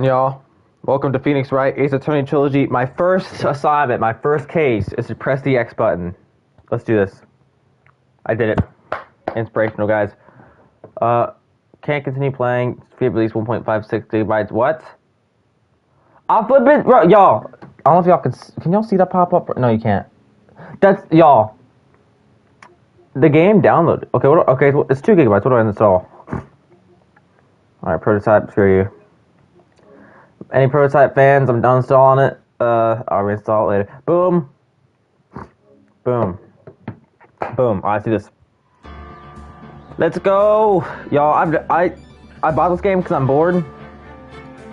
Y'all, welcome to Phoenix Wright, Ace Attorney Trilogy. My first assignment, my first case is to press the X button. Let's do this. I did it. Inspirational, guys. Can't continue playing. Speed release 1.56 gigabytes. What? I'll flip it, bro. Y'all, I don't know if y'all can y'all see that pop up? No, you can't. That's y'all. The game download. Okay, okay, it's 2 gigabytes. What do I install? All right, prototype. Screw you. Any prototype fans? I'm done installing it. I'll reinstall it later. Boom. Boom. Boom. Alright, see this. Let's go, y'all. I bought this game because I'm bored,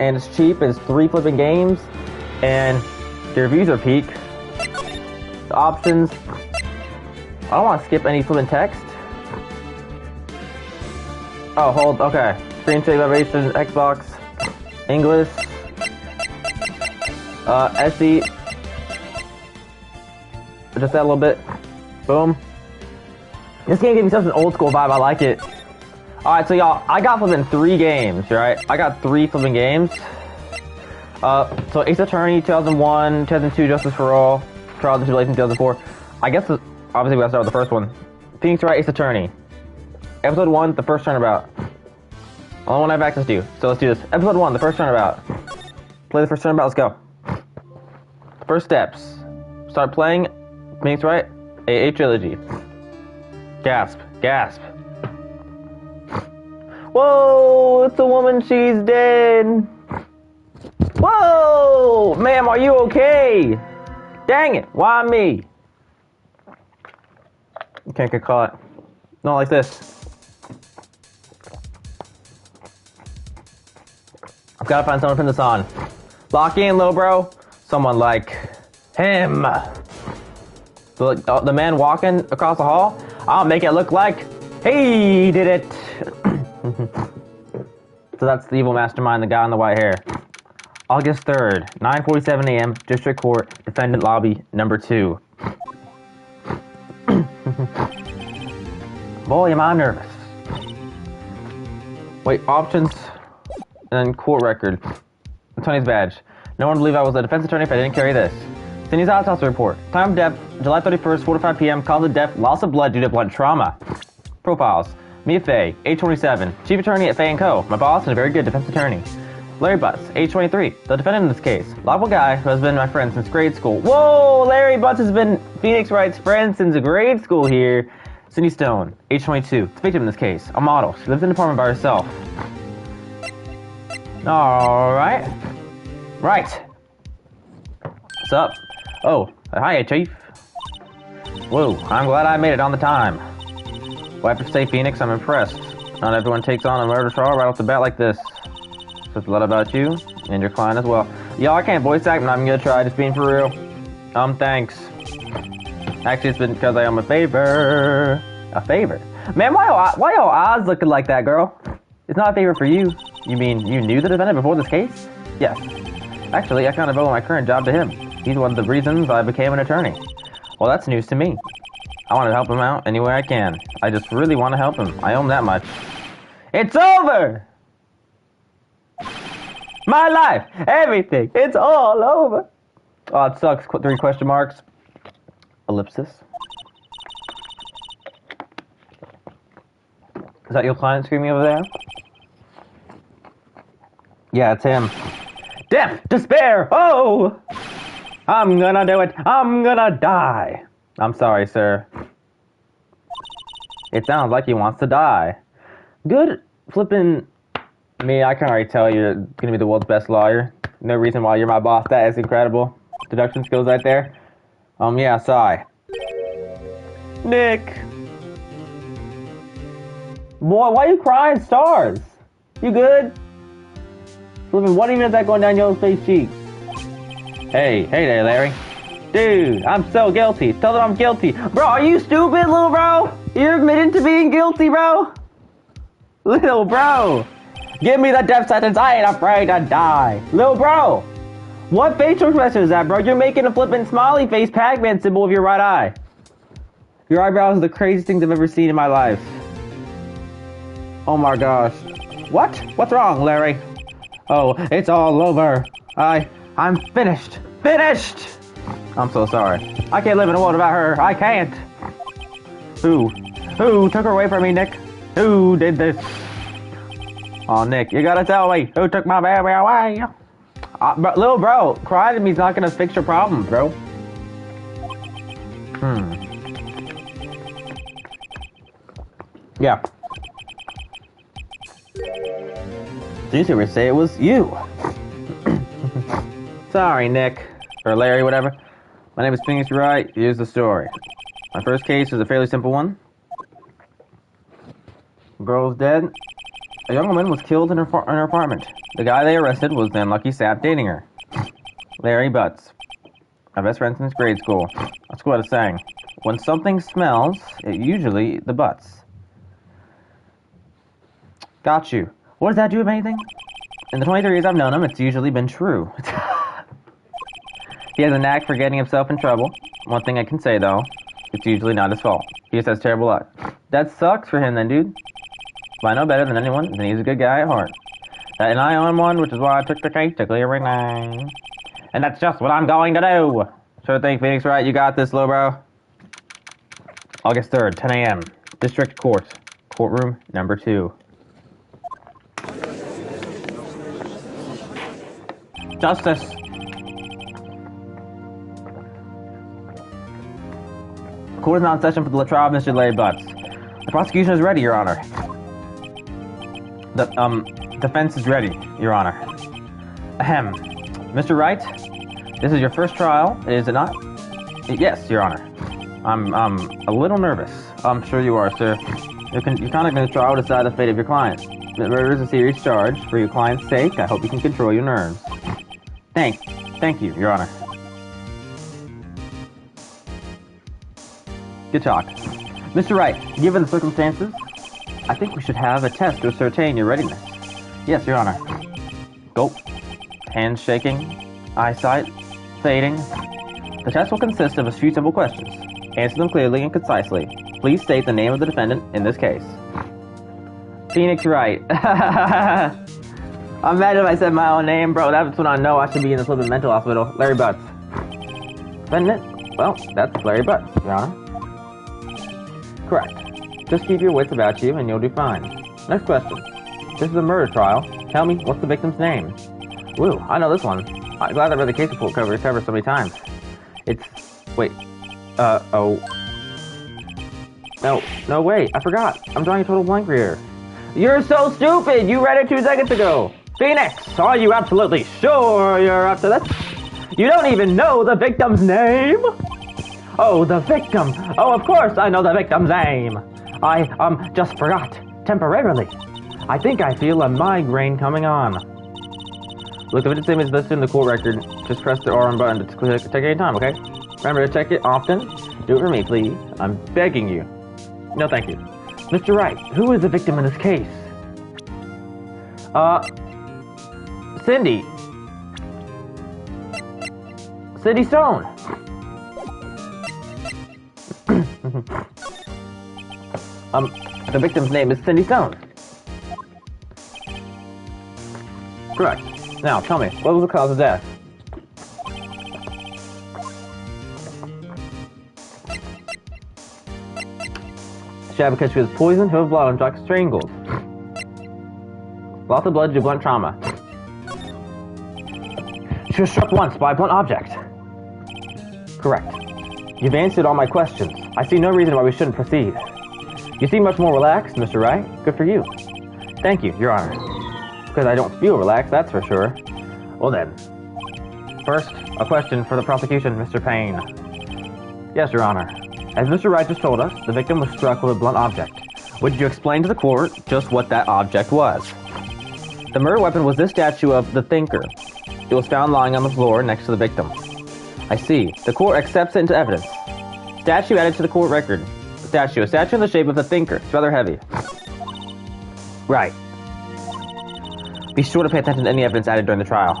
and it's cheap. It's 3 flipping games, and the reviews are peak. The options. I don't want to skip any flipping text. Oh, hold. Okay. Screen shake vibration. Xbox. English. SE. Just that a little bit. Boom. This game gave me such an old school vibe. I like it. Alright, so y'all, I got flipping 3 games, right? I got 3 flipping games. So Ace Attorney 2001, 2002 Justice for All, Trials and Tribulations 2004. I guess, obviously, we gotta start with the first one. Phoenix Wright Ace Attorney. Episode 1, the first turnabout. Only one I have access to, so let's do this. Episode 1, the first turnabout. Play the first turnabout, let's go. First steps. Start playing Phoenix Wright AA Trilogy. Gasp. Gasp. Whoa! It's a woman, she's dead! Whoa! Ma'am, are you okay? Dang it, why me? You can't get caught. Not like this. I've gotta find someone to pin this on. Lock in, little bro. Someone like him. The man walking across the hall. I'll make it look like he did it. So that's the evil mastermind, the guy in the white hair. August 3rd, 9:47 a.m. District Court, Defendant Lobby, number 2. Boy, am I nervous. Wait, options and court record. Attorney's badge. No one would believe I was a defense attorney if I didn't carry this. Cindy's autopsy report. Time of death, July 31st, 4 to 5 p.m. Cause of death, loss of blood due to blunt trauma. Profiles. Mia Fey, age 27. Chief attorney at Fey & Co. My boss and a very good defense attorney. Larry Butts, age 23. The defendant in this case. Lovable guy who has been my friend since grade school. Whoa! Larry Butts has been Phoenix Wright's friend since grade school here. Cindy Stone, age 22. The victim in this case. A model. She lives in an apartment by herself. Alright. Right. What's up? Oh, hi, Chief. Whoa, I'm glad I made it on the time. Well, I have to say, Phoenix, I'm impressed. Not everyone takes on a murder trial right off the bat like this. Says a lot about you, and your client as well. Y'all, I can't voice act, but I'm gonna try, just being for real. Thanks. Actually, it's been because I owe him a favor. A favor? Man, why y'all eyes looking like that, girl? It's not a favor for you. You mean you knew the defendant before this case? Yes. Actually, I kind of owe my current job to him. He's one of the reasons I became an attorney. Well, that's news to me. I want to help him out any way I can. I just really want to help him. I owe him that much. It's over! My life! Everything! It's all over! Oh, it sucks. 3 question marks. Ellipsis. Is that your client screaming over there? Yeah, it's him. Death! Despair! Oh! I'm gonna do it! I'm gonna die! I'm sorry, sir. It sounds like he wants to die. Good flippin' me, I can already tell you're gonna be the world's best lawyer. No reason why you're my boss. That is incredible. Deduction skills right there. Yeah, sigh. Nick! Boy, why are you crying stars? You good? Flippin', what even is that going down your face cheeks? Hey there, Larry. Dude, I'm so guilty. Tell them I'm guilty. Bro, are you stupid, little bro? You're admitting to being guilty, bro? Little bro. Give me the death sentence. I ain't afraid to die. Little bro. What facial expression is that, bro? You're making a flippin' smiley face Pac-Man symbol with your right eye. Your eyebrows are the craziest things I've ever seen in my life. Oh my gosh. What? What's wrong, Larry? Oh, it's all over. I'm finished. Finished! I'm so sorry. I can't live in a world without her. I can't. Who? Who took her away from me, Nick? Who did this? Oh, Nick, you gotta tell me. Who took my baby away? Little bro, crying to me is not gonna fix your problems, bro. Yeah. These would say it was you. Sorry, Nick. Or Larry, whatever. My name is Phoenix Wright. Here's the story. My first case is a fairly simple one. Girl's dead. A young woman was killed in her apartment. The guy they arrested was the unlucky sap dating her. Larry Butts. My best friend since grade school. That's what it's saying. When something smells, it usually the butts. Got you. What does that do with anything? In the 23 years I've known him, it's usually been true. He has a knack for getting himself in trouble. One thing I can say, though, it's usually not his fault. He just has terrible luck. That sucks for him then, dude. If I know better than anyone, then he's a good guy at heart. And I own one, which is why I took the case to clear right now. And that's just what I'm going to do. Sure thing, Phoenix, right? You got this, little bro. August 3rd, 10 a.m. District Court. Courtroom number 2. Justice. Court is now in session for the trial of Mr. Larry Butts. The prosecution is ready, Your Honor. The defense is ready, Your Honor. Ahem. Mr. Wright, this is your first trial, is it not? Yes, Your Honor. I'm a little nervous. I'm sure you are, sir. Your conduct in the trial will decide the fate of your client. The murder is a serious charge. For your client's sake, I hope you can control your nerves. Thank you, Your Honor. Good talk. Mr. Wright, given the circumstances, I think we should have a test to ascertain your readiness. Yes, Your Honor. Gulp. Hands shaking. Eyesight fading. The test will consist of a few simple questions. Answer them clearly and concisely. Please state the name of the defendant in this case. Phoenix Wright. I'm mad if I said my own name, bro. That's when I know I should be in a little bit mental hospital. Larry Butts. Defendant? Well, that's Larry Butts, Your Honor. Correct. Just keep your wits about you and you'll do fine. Next question. This is a murder trial. Tell me, what's the victim's name? Woo, I know this one. I'm glad I read the case report cover so many times. It's... Wait. Oh. No, wait. I forgot. I'm drawing a total blank here. You're so stupid! You read it 2 seconds ago! Phoenix, are you absolutely sure you're up to this? You don't even know the victim's name? Oh, the victim. Oh, of course I know the victim's name. I, just forgot. Temporarily. I think I feel a migraine coming on. Look, if it's name is listed in the court record, just press the R button to take any time, okay? Remember to check it often. Do it for me, please. I'm begging you. No, thank you. Mr. Wright, who is the victim in this case? Cindy. Cindy Stone. The victim's name is Cindy Stone. Correct. Now, tell me, what was the cause of death? She had because she was poisoned, who was blood, and Jack strangled. Loss of blood due to blunt trauma. She was struck once by a blunt object. Correct. You've answered all my questions. I see no reason why we shouldn't proceed. You seem much more relaxed, Mr. Wright. Good for you. Thank you, Your Honor. Because I don't feel relaxed, that's for sure. Well then. First, a question for the prosecution, Mr. Payne. Yes, Your Honor. As Mr. Wright just told us, the victim was struck with a blunt object. Would you explain to the court just what that object was? The murder weapon was this statue of the Thinker. It was found lying on the floor next to the victim. I see. The court accepts it into evidence. Statue added to the court record. A statue in the shape of the Thinker. It's rather heavy. Right. Be sure to pay attention to any evidence added during the trial.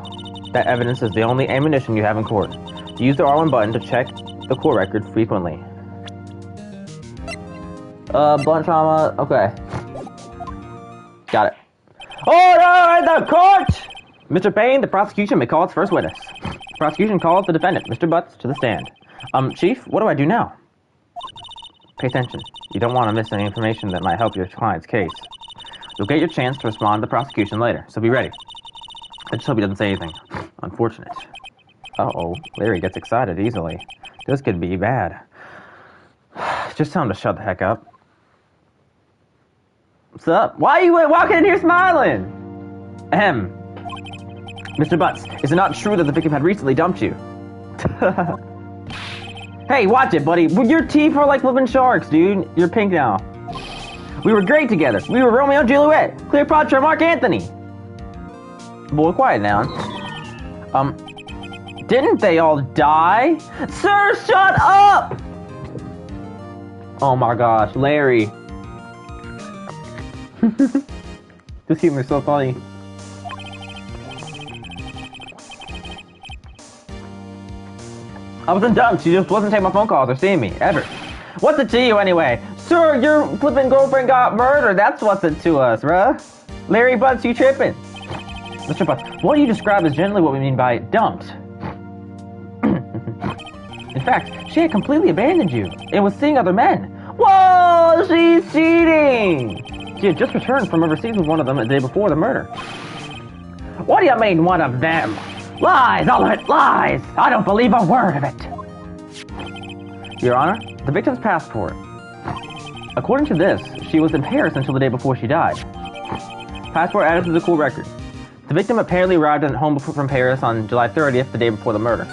That evidence is the only ammunition you have in court. Use the R1 button to check the court record frequently. Blunt trauma. Okay. Got it. Order in the court! Mr. Payne, the prosecution may call its first witness. The prosecution calls the defendant, Mr. Butts, to the stand. Chief, what do I do now? Pay attention. You don't want to miss any information that might help your client's case. You'll get your chance to respond to the prosecution later, so be ready. I just hope he doesn't say anything unfortunate. Uh-oh, Larry gets excited easily. This could be bad. Just tell him to shut the heck up. What's up? Why are you walking in here smiling? Ahem. Mr. Butts, is it not true that the victim had recently dumped you? Hey, watch it, buddy. Your teeth are like living sharks, dude. You're pink now. We were great together. We were Romeo and Juliet. Cleopatra and Mark Anthony. Boy, quiet down. Didn't they all die? Sir, shut up! Oh my gosh, Larry. This humor is so funny. I wasn't dumb, she just wasn't taking my phone calls or seeing me, ever. What's it to you anyway? Sir, your flippin' girlfriend got murdered, that's what's it to us, bruh. Larry Butts, you tripping. Mr. Butts, what do you describe as generally what we mean by dumped? In fact, she had completely abandoned you and was seeing other men. Whoa, she's cheating! She had just returned from overseas with one of them the day before the murder. What do you mean, one of them? Lies, all of it, lies! I don't believe a word of it. Your Honor, the victim's passport. According to this, she was in Paris until the day before she died. Passport added to the cool record. The victim apparently arrived at home from Paris on July 30th, the day before the murder.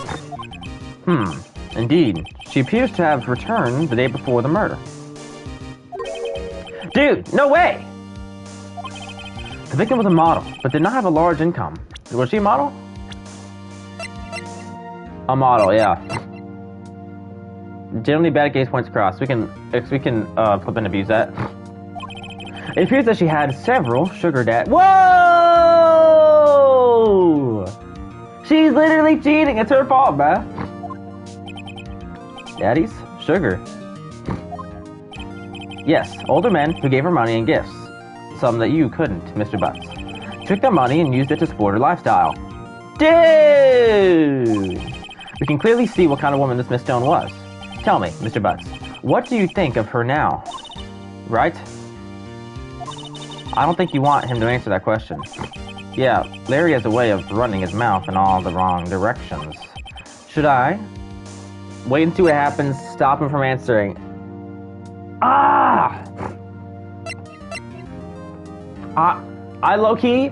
Indeed. She appears to have returned the day before the murder. Dude, no way! The victim was a model, but did not have a large income. Was she a model? A model, yeah. Generally bad case points across. We can flip and abuse that. It appears that she had several sugar daddies. Whoa! She's literally cheating. It's her fault, bruh. Daddies? Sugar. Yes, older men who gave her money and gifts. Some that you couldn't, Mr. Butts. Took their money and used it to support her lifestyle. Dude! We can clearly see what kind of woman this Miss Stone was. Tell me, Mr. Butts, what do you think of her now? Right? I don't think you want him to answer that question. Yeah, Larry has a way of running his mouth in all the wrong directions. Should I? Wait and see what happens, stop him from answering. I low-key,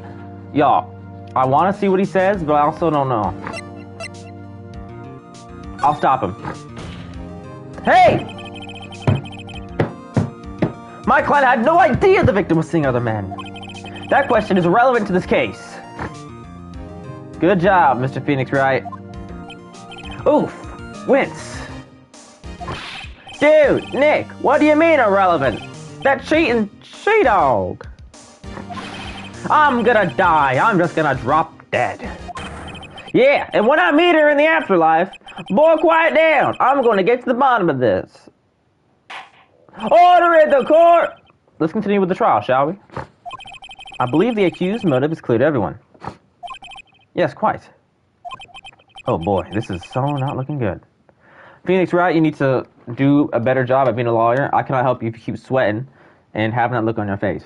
y'all, I want to see what he says, but I also don't know. I'll stop him. Hey! My client had no idea the victim was seeing other men. That question is irrelevant to this case. Good job, Mr. Phoenix Wright. Oof, wince. Dude, Nick, what do you mean irrelevant? That cheating she-dog. I'm gonna die. I'm just gonna drop dead. Yeah, and when I meet her in the afterlife, boy, quiet down. I'm gonna get to the bottom of this. Order in the court! Let's continue with the trial, shall we? I believe the accused's motive is clear to everyone. Yes, quite. Oh boy, this is so not looking good. Phoenix Wright, you need to do a better job at being a lawyer. I cannot help you if you keep sweating and having that look on your face.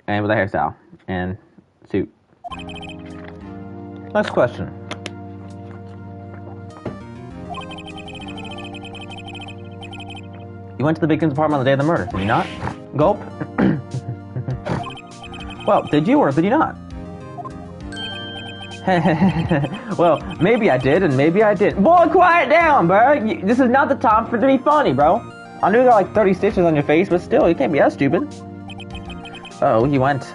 And with a hairstyle and suit. Next question. You went to the victim's apartment on the day of the murder, did you not? Gulp. Well, did you or did you not? Well, maybe I did and maybe I didn't. Boy, quiet down, bro. This is not the time for it to be funny, bro. I know you got like 30 stitches on your face, but still, you can't be that stupid. Oh, he went.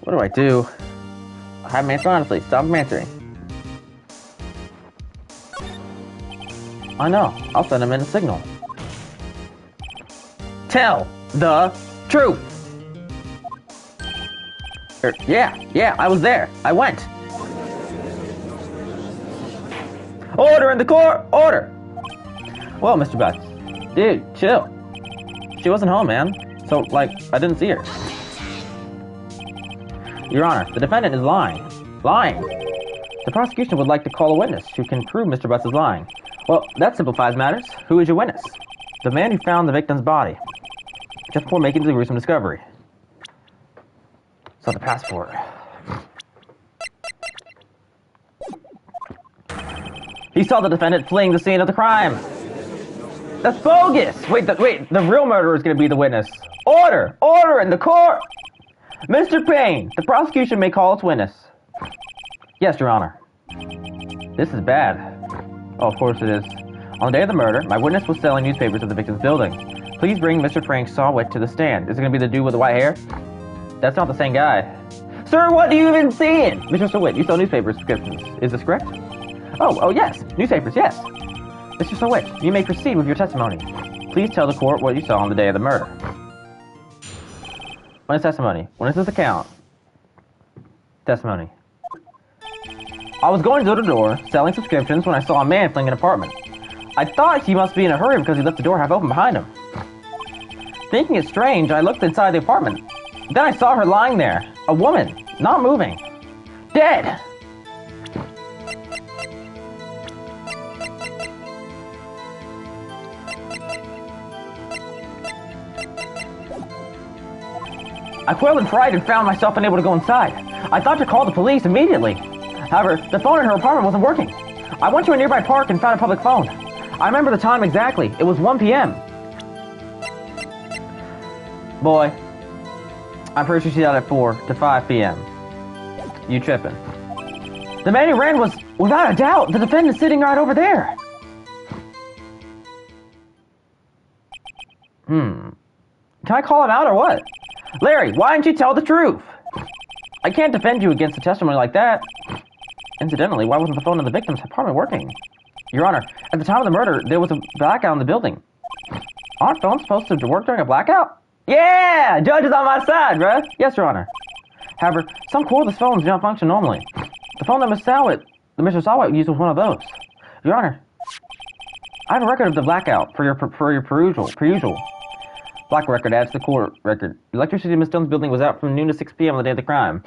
What do I do? I haven't answered honestly. Stop answering. I know. I'll send him in a signal. Tell the truth. Yeah, I was there. I went. Order in the court. Order. Well, Mr. Butts. Dude, chill. She wasn't home, man. So, like, I didn't see her. Your Honor, the defendant is lying. Lying? The prosecution would like to call a witness who can prove Mr. Butts is lying. Well, that simplifies matters. Who is your witness? The man who found the victim's body just before making the gruesome discovery. Saw the passport. He saw the defendant fleeing the scene of the crime. That's bogus! Wait, the real murderer is going to be the witness. Order! Order in the court! Mr. Payne, the prosecution may call its witness. Yes, Your Honor. This is bad. Oh, of course it is. On the day of the murder, my witness was selling newspapers at the victim's building. Please bring Mr. Frank Sawwick to the stand. Is it going to be the dude with the white hair? That's not the same guy. Sir, what are you even seeing? Mr. Sawwick, you sell newspaper subscriptions. Is this correct? Oh, yes. Newspapers, yes. Mr. Sawwick, you may proceed with your testimony. Please tell the court what you saw on the day of the murder. Witness testimony. Witness's account. Testimony. I was going door to door, selling subscriptions when I saw a man fleeing an apartment. I thought he must be in a hurry because he left the door half open behind him. Thinking it strange, I looked inside the apartment. Then I saw her lying there. A woman, not moving. Dead! I quailed in fright and found myself unable to go inside. I thought to call the police immediately. However, the phone in her apartment wasn't working. I went to a nearby park and found a public phone. I remember the time exactly. It was 1 p.m. Boy, I'm pretty sure she's out at 4 to 5 p.m. You tripping. The man who ran was, without a doubt, the defendant sitting right over there. Can I call him out or what? Larry, why didn't you tell the truth? I can't defend you against a testimony like that. Incidentally, why wasn't the phone in the victim's apartment working? Your Honor, at the time of the murder, there was a blackout in the building. Aren't phones supposed to work during a blackout? Yeah! Judge is on my side, bruh. Yes, Your Honor. However, some cordless phones do not function normally. The phone that Mr. Sawwick used was one of those. Your Honor, I have a record of the blackout for your perusal. Black record adds to the court record. The electricity in Miss Stone's building was out from noon to 6 p.m. on the day of the crime.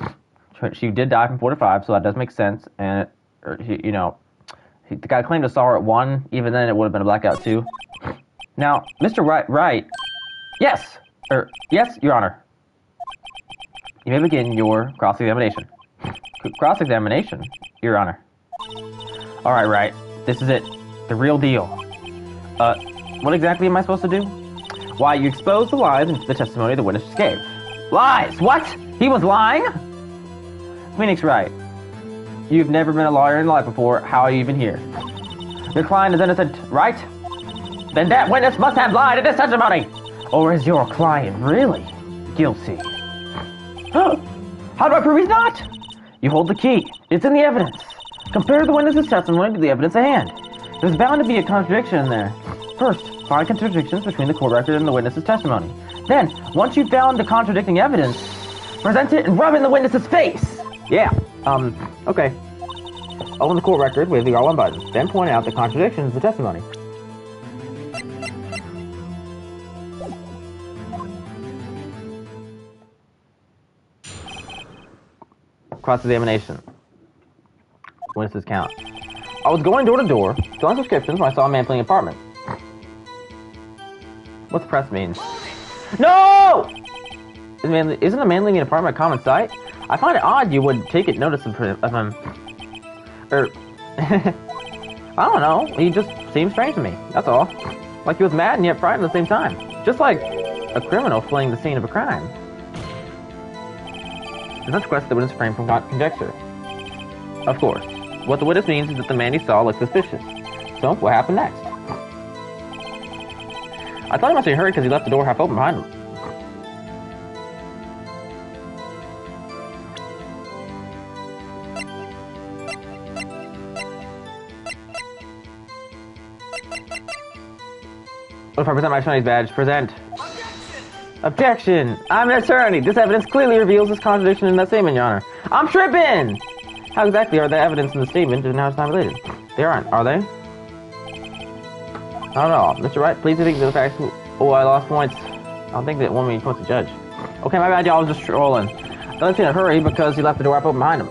She did die from 4 to 5, so that does make sense. And, the guy claimed to saw her at 1. Even then, it would have been a blackout, too. Now, Mr. Wright. Yes! Yes, Your Honor. You may begin your cross-examination. Cross-examination, Your Honor. Alright, Wright. This is it. The real deal. What exactly am I supposed to do? Why, you exposed the lies in the testimony the witness just gave. Lies? What? He was lying? Phoenix Wright. You've never been a lawyer in life before. How are you even here? Your client is innocent, right? Then that witness must have lied in his testimony. Or is your client really guilty? How do I prove he's not? You hold the key. It's in the evidence. Compare the witness's testimony to the evidence at hand. There's bound to be a contradiction in there. First, find contradictions between the court record and the witness's testimony. Then, once you've found the contradicting evidence, present it and rub it in the witness's face. Yeah, okay. Open the court record with the R1 button. Then point out the contradictions in the testimony. Cross-examination. Witness's count. I was going door to door, selling subscriptions when I saw a man fleeing an apartment. What's press mean? No! Isn't a man leaving an apartment a common sight? I find it odd you would take it notice of him. I don't know. He just seems strange to me. That's all. Like he was mad and yet frightened at the same time. Just like a criminal fleeing the scene of a crime. There's no question the witness framed from conjecture. Of course. What the witness means is that the man he saw looked suspicious. So, what happened next? I thought he must have hurried because he left the door half open behind him. What if I present my Chinese badge? Present. Objection! I'm an attorney! This evidence clearly reveals this contradiction in that statement, Your Honor. I'm tripping! How exactly are the evidence in the statement and how it's not related? They aren't, are they? Not at all. Mr. Wright, please think the facts. Oh, I lost points. I don't think that one many points to judge. Okay, my bad, y'all. I was just trolling. The only in a hurry because he left the door up open behind him.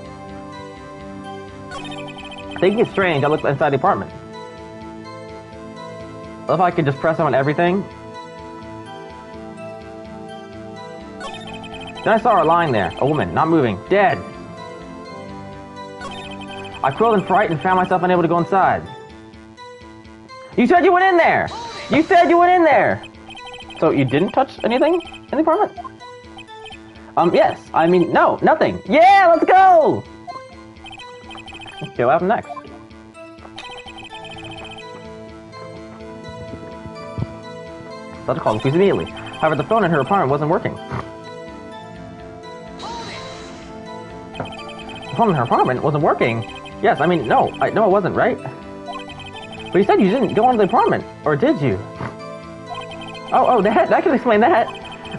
Thinking it's strange, I looked inside the apartment. If I could just press on everything. Then I saw her lying there, a woman, not moving, dead. I quilled in fright and found myself unable to go inside. You said you went in there! You said you went in there! So you didn't touch anything in the apartment? Yes. I mean, no, nothing. Yeah, let's go! Okay, what happened next? So I had to call the police immediately. However, the phone in her apartment wasn't working. The phone in her apartment wasn't working? Yes, I mean, no, it wasn't, right? But you said you didn't go into the apartment, or did you? Oh, that can explain that.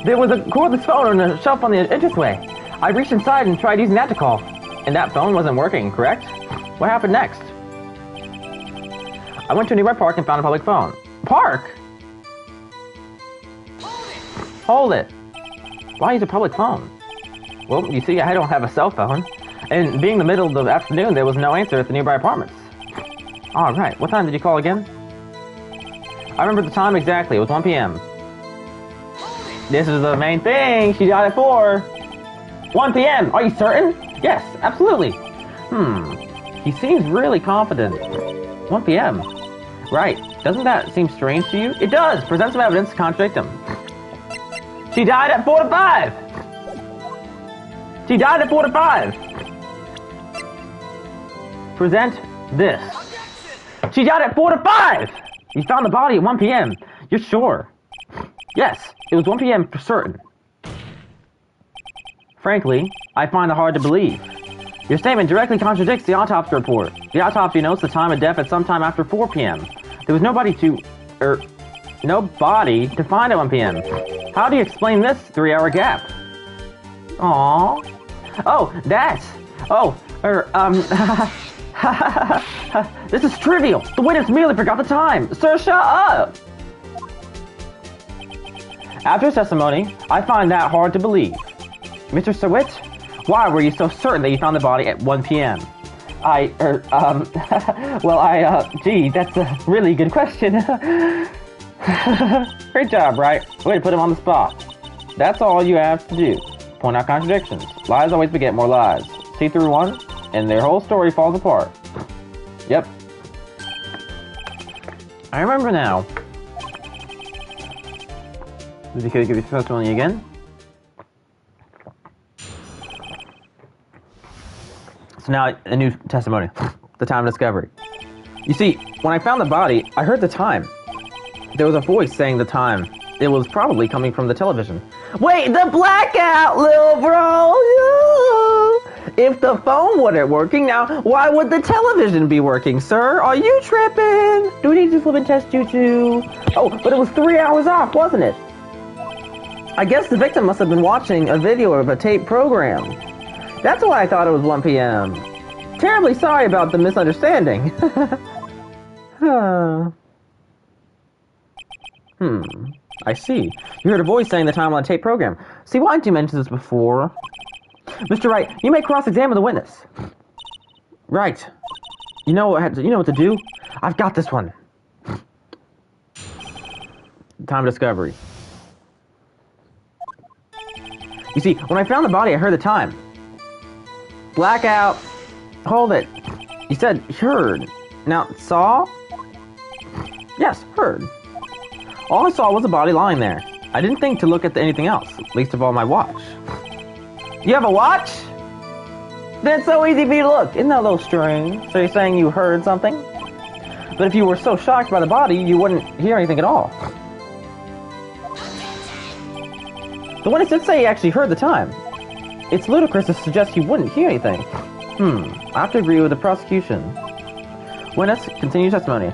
There was a cordless phone on a shelf on the entranceway. I reached inside and tried using that to call. And that phone wasn't working, correct? What happened next? I went to a nearby park and found a public phone. Park? Hold it. Why use a public phone? Well, you see, I don't have a cell phone. And being the middle of the afternoon, there was no answer at the nearby apartments. Alright, what time did you call again? I remember the time exactly, it was 1 p.m. This is the main thing, she died at 4. 1 p.m., are you certain? Yes, absolutely. He seems really confident. 1 p.m. Right, doesn't that seem strange to you? It does, present some evidence to contradict him. She died at 4 to 5. She died at 4 to 5. Present this. She died at 4 to 5! You found the body at 1 p.m. You're sure? Yes, it was 1 p.m. for certain. Frankly, I find it hard to believe. Your statement directly contradicts the autopsy report. The autopsy notes the time of death at sometime after 4 p.m. There was nobody to find at 1 p.m. How do you explain this 3-hour gap? Aww. Oh, that's... This is trivial. The witness merely forgot the time. Sir, shut up. After his testimony, I find that hard to believe. Mr. Sawit, why were you so certain that you found the body at 1 p.m.? Gee, that's a really good question. Great job, Wright. Way to put him on the spot. That's all you have to do. Point out contradictions. Lies always beget more lies. See through one, and their whole story falls apart. Yep. I remember now. Did you give you testimony again? So now, a new testimony. The time of discovery. You see, when I found the body, I heard the time. There was a voice saying the time. It was probably coming from the television. Wait, the blackout, little bro! If the phone wasn't working, now why would the television be working, sir? Are you tripping? Do we need to flip and test you too? Oh, but it was 3 hours off, wasn't it? I guess the victim must have been watching a video of a tape program. That's why I thought it was 1 p.m. Terribly sorry about the misunderstanding. I see. You heard a voice saying the time on the tape program. See, why didn't you mention this before? Mr. Wright, you may cross-examine the witness. Right. You know what to do? I've got this one. Time of discovery. You see, when I found the body, I heard the time. Blackout. Hold it. You said heard. Now, saw? Yes, heard. All I saw was a body lying there. I didn't think to look at anything else, least of all my watch. You have a watch? That's so easy for you to look. Isn't that a little strange? So you're saying you heard something? But if you were so shocked by the body, you wouldn't hear anything at all. The witness did say he actually heard the time. It's ludicrous to suggest he wouldn't hear anything. I have to agree with the prosecution. Witness, continue testimony.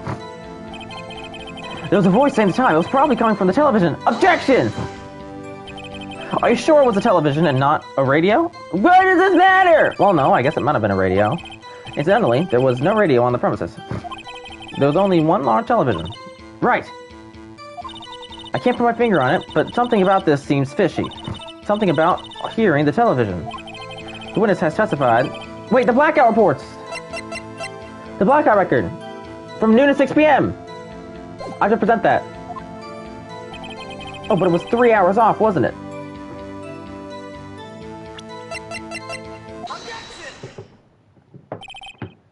There was a voice saying the time. It was probably coming from the television. Objection! Are you sure it was a television and not a radio? Why does this matter? Well, no, I guess it might have been a radio. Incidentally, there was no radio on the premises. There was only one large television. Right. I can't put my finger on it, but something about this seems fishy. something about hearing the television. The witness has testified. Wait, the blackout reports! The blackout record! From noon to 6 p.m. I should present that. Oh, but it was 3 hours off, wasn't it?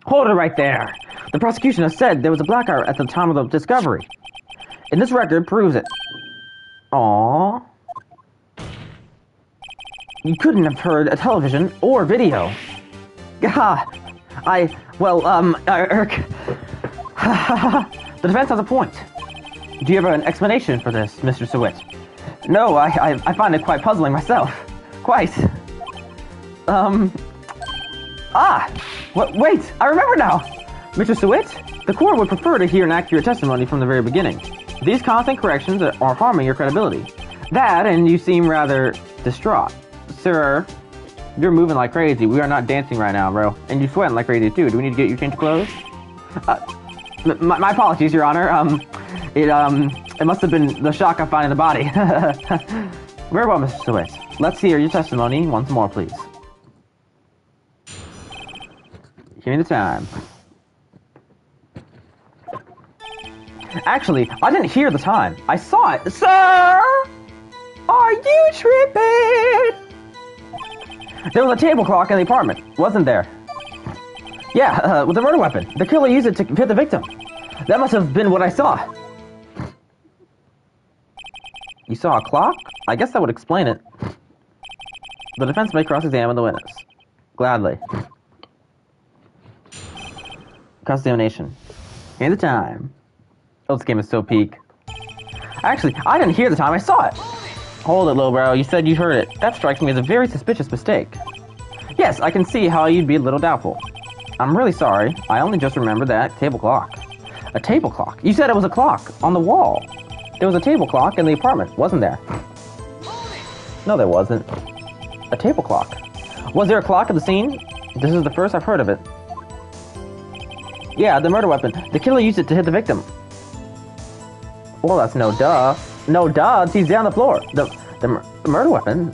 Hold it right there. The prosecution has said there was a blackout at the time of the discovery. And this record proves it. Aww. You couldn't have heard a television or video. Gah. The defense has a point. Do you have an explanation for this, Mr. Sewit? No, I find it quite puzzling myself. Quite. Wait, I remember now! Mr. Sewit, the court would prefer to hear an accurate testimony from the very beginning. These constant corrections are harming your credibility. That, and you seem rather distraught. Sir, you're moving like crazy. We are not dancing right now, bro. And you're sweating like crazy, too. Do we need to get you change clothes? My apologies, Your Honor. It must have been the shock of finding the body. Very well, Mr. Sewit. Let's hear your testimony once more, please. Give me the time. Actually, I didn't hear the time. I saw it. Sir! Are you tripping? There was a table clock in the apartment, wasn't there? Yeah, with a murder weapon. The killer used it to hit the victim. That must have been what I saw. You saw a clock? I guess that would explain it. The defense may cross-examine the witness. Gladly. Cross-examination. Here's the time. Oh, this game is so peak. Actually, I didn't hear the time. I saw it. Hold it, little bro. You said you heard it. That strikes me as a very suspicious mistake. Yes, I can see how you'd be a little doubtful. I'm really sorry. I only just remembered that table clock. A table clock? You said it was a clock on the wall. There was a table clock in the apartment, wasn't there? No, there wasn't. A table clock. Was there a clock at the scene? This is the first I've heard of it. Yeah, the murder weapon. The killer used it to hit the victim. Well, that's no duh. No duh, he's down the floor. The murder weapon?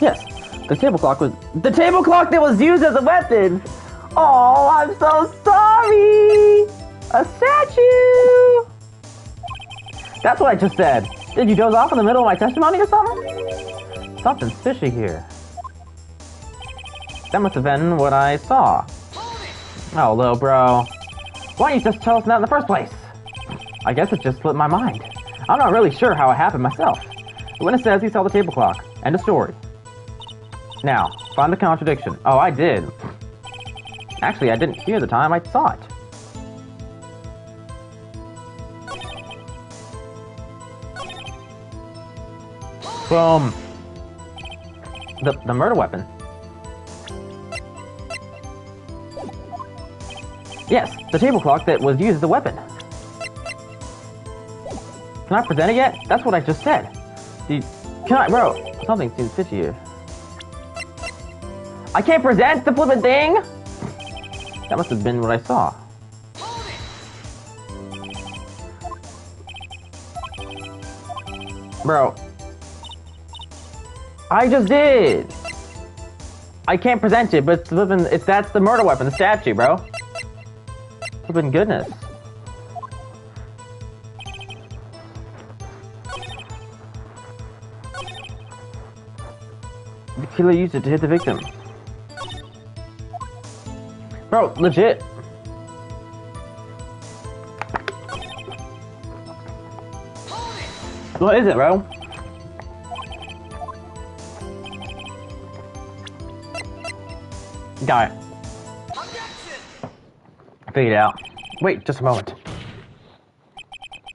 Yes, the table clock was... The table clock that was used as a weapon! Oh, I'm so sorry! A statue! That's what I just said. Did you doze off in the middle of my testimony or something? Something's fishy here. That must have been what I saw. Oh, little bro. Why don't you just tell us that in the first place? I guess it just slipped my mind. I'm not really sure how it happened myself. The witness says he saw the table clock. End of story. Now, find the contradiction. Oh, I did. Actually, I didn't hear the time. I saw it. Boom. The murder weapon. Yes, the table clock that was used as a weapon. Can I present it yet? That's what I just said. Bro, something seems fishy here. I can't present the flippin' thing? That must have been what I saw. Bro. I just did. I can't present it, but that's the murder weapon, the statue, bro. Flippin' goodness. The killer used it to hit the victim. Bro, legit. What is it, bro? Got it. Figured it out. Wait, just a moment.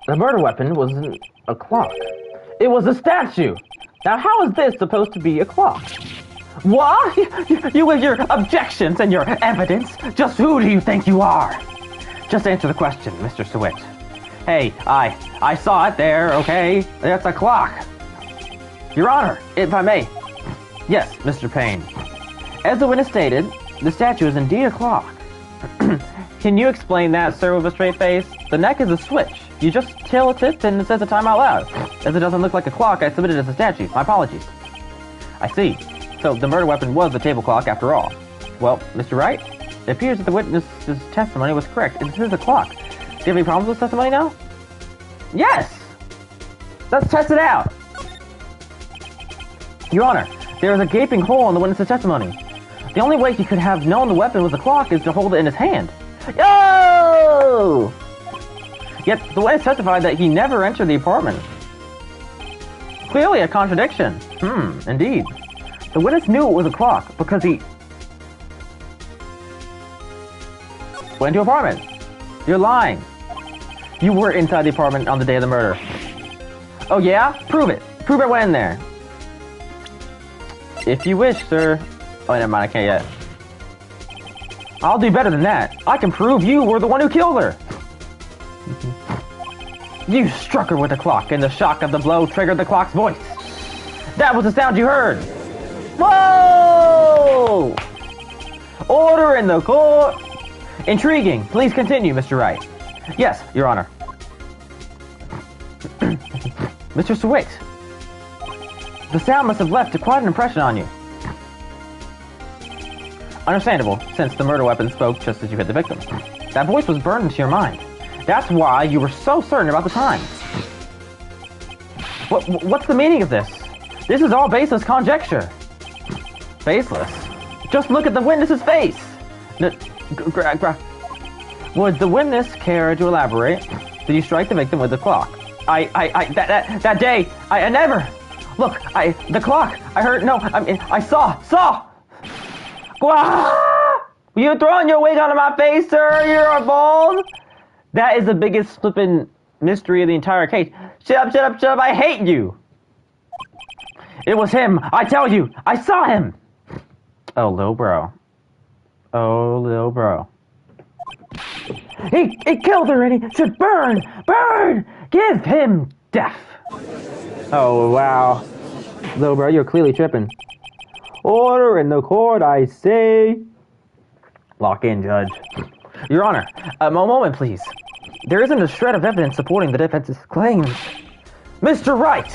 The murder weapon wasn't a clock. It was a statue! Now how is this supposed to be a clock? What? You with your objections and your evidence? Just who do you think you are? Just answer the question, Mr. Sewit. Hey, I saw it there, okay? That's a clock. Your Honor, if I may. Yes, Mr. Payne. As the witness stated, the statue is indeed a clock. Can you explain that, sir, with a straight face? The neck is a switch. You just tilt it and it says the time out loud. As it doesn't look like a clock, I submitted it as a statue. My apologies. I see. So the murder weapon was the table clock after all. Well, Mr. Wright, it appears that the witness's testimony was correct. It is a clock. Do you have any problems with testimony now? Yes! Let's test it out! Your Honor, there is a gaping hole in the witness's testimony. The only way he could have known the weapon was the clock is to hold it in his hand. Yo! Yet the witness testified that he never entered the apartment. Clearly a contradiction. Indeed. The witness knew it was a clock because he went to the apartment. You're lying. You were inside the apartment on the day of the murder. Oh yeah? Prove it. Prove I went in there. If you wish, sir. Oh, never mind, I can't yet. I'll do better than that. I can prove you were the one who killed her. You struck her with the clock, and the shock of the blow triggered the clock's voice. That was the sound you heard. Whoa! Order in the court. Intriguing. Please continue, Mr. Wright. Yes, Your Honor. Mr. Swift, the sound must have left quite an impression on you. Understandable, since the murder weapon spoke just as you hit the victim. That voice was burned into your mind. That's why you were so certain about the time. What's the meaning of this? This is all baseless conjecture. Baseless? Just look at the witness's face. Would the witness care to elaborate? Did you strike the victim with the clock? That day, I never. Look, the clock. I heard. No, I saw. Wah! You throwing your wig onto my face, sir? You're bald. That is the biggest flippin' mystery of the entire case. Shut up, I hate you. It was him, I tell you. I saw him. Oh, little bro. He killed her and he should burn. Give him death. Oh, wow. Little bro, you're clearly tripping. Order in the court, I say. Lock in, Judge. Your Honor, a moment, please. There isn't a shred of evidence supporting the defense's claims. Mr. Wright!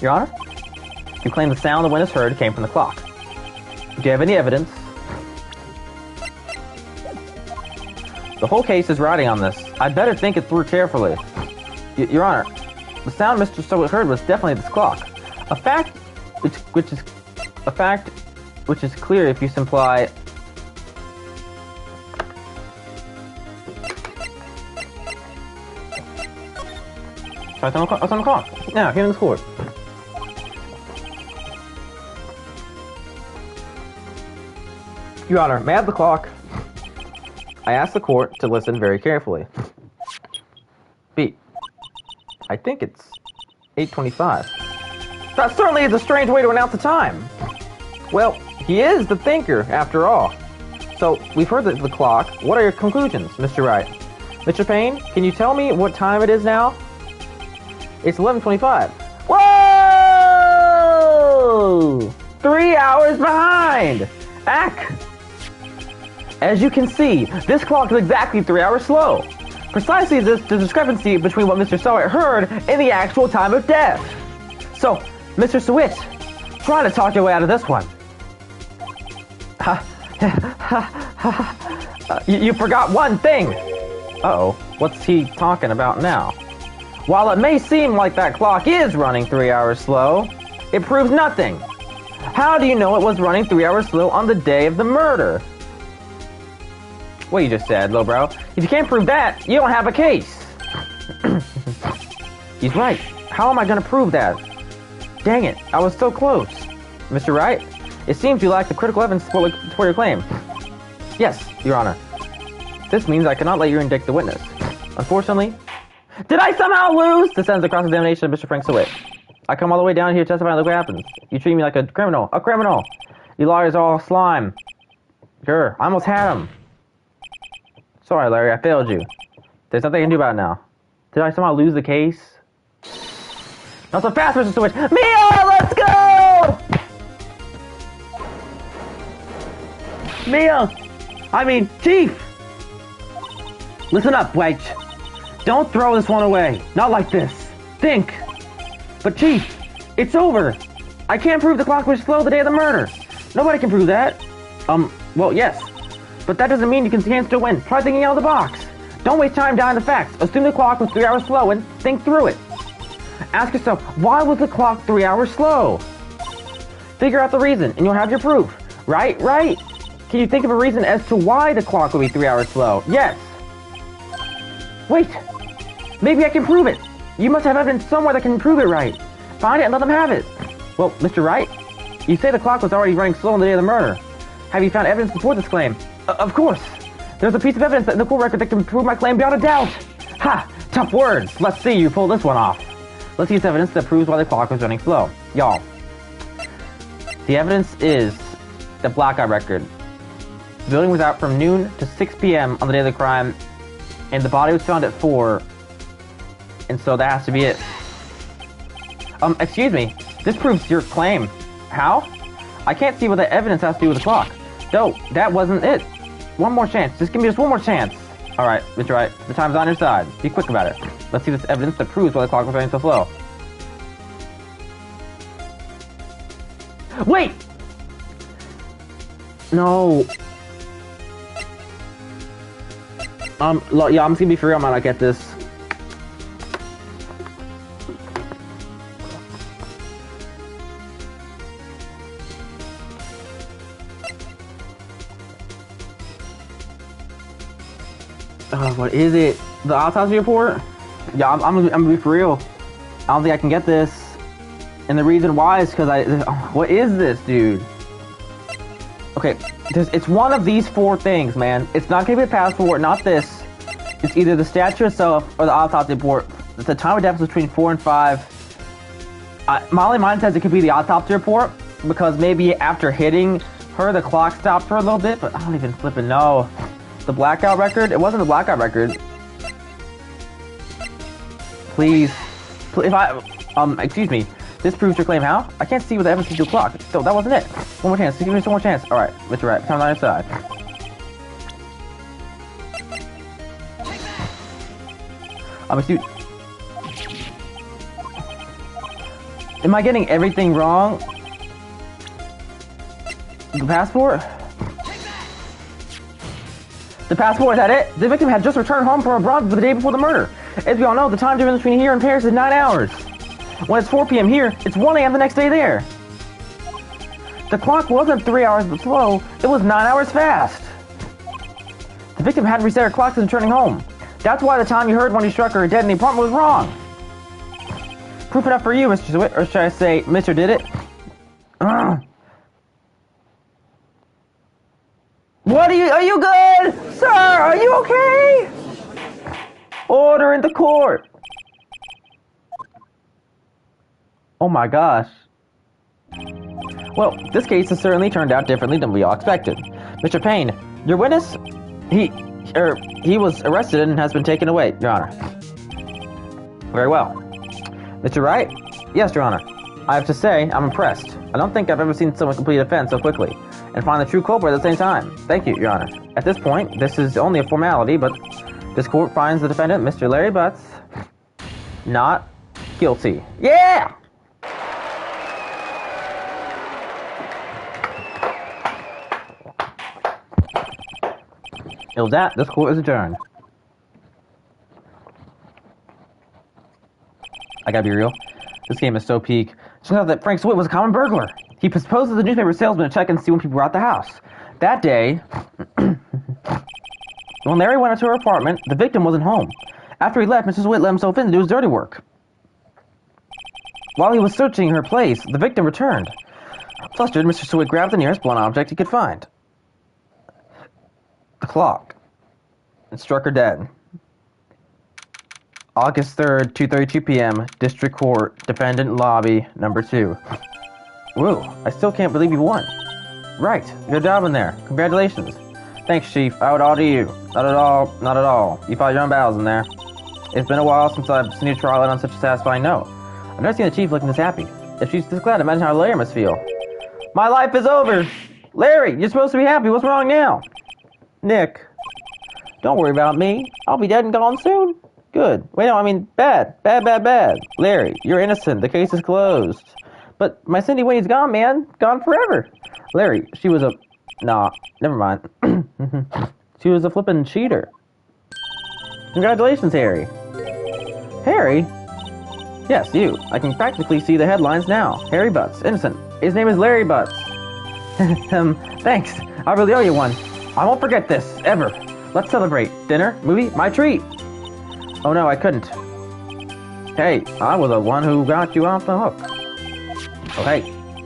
Your Honor, you claim the sound the witness heard came from the clock. Do you have any evidence? The whole case is riding on this. I'd better think it through carefully. Your Honor, the sound Mr. Stowett heard was definitely this clock. A fact which is clear if you imply. It's on the clock. Now, here in the court. Your Honor, may I have the clock? I ask the court to listen very carefully. B. I think it's 8:25. That certainly is a strange way to announce the time. Well, he is the thinker, after all. So, we've heard the clock. What are your conclusions, Mr. Wright? Mr. Payne, can you tell me what time it is now? It's 11:25. Whoa! 3 hours behind! Ack! As you can see, this clock is exactly 3 hours slow. Precisely the discrepancy between what Mr. Sawyer heard and the actual time of death. So, Mr. Swift, try to talk your way out of this one. You forgot one thing. Uh-oh, what's he talking about now? While it may seem like that clock is running 3 hours slow, it proves nothing. How do you know it was running 3 hours slow on the day of the murder? What you just said, lowbrow. If you can't prove that, you don't have a case. He's right. How am I going to prove that? Dang it, I was so close. Mr. Wright, it seems you lack the critical evidence for your claim. Yes, Your Honor. This means I cannot let you indict the witness. Unfortunately, did I somehow lose? This ends the cross-examination of Mr. Frank Sawyer. I come all the way down here to testify and look what happens. You treat me like a criminal. A criminal! You lawyers are all slime. Grr, I almost had him. Sorry, Larry, I failed you. There's nothing I can do about it now. Did I somehow lose the case? Not so fast, Mr. Switch! Mia, let's go! Chief! Listen up, Wedge. Don't throw this one away. Not like this. Think. But Chief, it's over. I can't prove the clock was slow the day of the murder. Nobody can prove that. Well, yes. But that doesn't mean you can still win. Try thinking out of the box. Don't waste time down the facts. Assume the clock was 3 hours slow and think through it. Ask yourself, why was the clock 3 hours slow? Figure out the reason, and you'll have your proof. Right? Can you think of a reason as to why the clock would be 3 hours slow? Yes. Wait. Maybe I can prove it. You must have evidence somewhere that can prove it right. Find it and let them have it. Well, Mr. Wright, you say the clock was already running slow on the day of the murder. Have you found evidence to support this claim? Of course. There's a piece of evidence in the court record that can prove my claim beyond a doubt. Ha! Tough words. Let's see you pull this one off. Let's use evidence that proves why the clock was running slow. Y'all. The evidence is the blackout record. The building was out from noon to 6 p.m. on the day of the crime, and the body was found at 4. And so that has to be it. Excuse me. This proves your claim. How? I can't see what that evidence has to do with the clock. No, that wasn't it. One more chance. Just give me one more chance. Alright, Mr. Wright. The time's on your side. Be quick about it. Let's see this evidence that proves why the clock was running so slow. Wait! No. Yeah, I'm just gonna be for real. I might not get this. What is it? The autopsy report? Yeah, I'm gonna be for real. I don't think I can get this. And the reason why is because what is this, dude? Okay, it's one of these 4 things, man. It's not gonna be a passport, not this. It's either the statue itself or the autopsy report. The time of death is between 4 and 5. My only mind says it could be the autopsy report because maybe after hitting her, the clock stopped for a little bit, but I don't even flipping know. The blackout record? It wasn't the blackout record. Please. Excuse me. This proves your claim. How? I can't see what the evidence is to the clock. So that wasn't it. One more chance. Give me one more chance. Alright, Mr. Wright. Time's on your side. Excuse. Am I getting everything wrong? The passport? The passport, is that it? The victim had just returned home from abroad the day before the murder. As we all know, the time difference between here and Paris is 9 hours. When it's 4 p.m. here, it's 1 a.m. the next day there. The clock wasn't 3 hours slow, it was 9 hours fast. The victim hadn't reset her clock since returning home. That's why the time you heard when he struck her dead in the apartment was wrong. Proof enough for you, Mr. Swift, or should I say, Mr. Did It? What are you good? Sir, are you okay? Order in the court. Oh my gosh. Well, this case has certainly turned out differently than we all expected. Mr. Payne, your witness, he was arrested and has been taken away, Your Honor. Very well. Mr. Wright? Yes, Your Honor. I have to say, I'm impressed. I don't think I've ever seen someone complete a offense so quickly and find the true culprit at the same time. Thank you, Your Honor. At this point, this is only a formality, but this court finds the defendant, Mr. Larry Butts, not guilty. Yeah! With that, this court is adjourned. I gotta be real. This game is so peak. Turns out that Frank Swift was a common burglar. He proposes the newspaper salesman to check and see when people were at the house. That day, when Larry went into her apartment, the victim wasn't home. After he left, Mr. Swift let himself in to do his dirty work. While he was searching her place, the victim returned. Flustered, Mr. Swift grabbed the nearest blunt object he could find. The clock. And struck her dead. August 3rd, 2:32 p.m., District Court, Defendant Lobby, number 2. Whoa, I still can't believe you won. Right, good job in there. Congratulations. Thanks, Chief. I owe it all to you. Not at all, not at all. You fought your own battles in there. It's been a while since I've seen you trial it on such a satisfying note. I've never seen the Chief looking this happy. If she's this glad, imagine how Larry must feel. My life is over! Larry, you're supposed to be happy. What's wrong now? Nick. Don't worry about me. I'll be dead and gone soon. Good. Wait, no, I mean bad. Bad. Larry, you're innocent. The case is closed. But my Cindy Winnie's gone, man. Gone forever. Larry, she was a... Nah, never mind. She was a flippin' cheater. Congratulations, Harry. Harry? Yes, you. I can practically see the headlines now. Harry Butts, innocent. His name is Larry Butts. Thanks. I really owe you one. I won't forget this, ever. Let's celebrate. Dinner, movie, my treat. Oh no, I couldn't. Hey, I was the one who got you off the hook. Oh hey,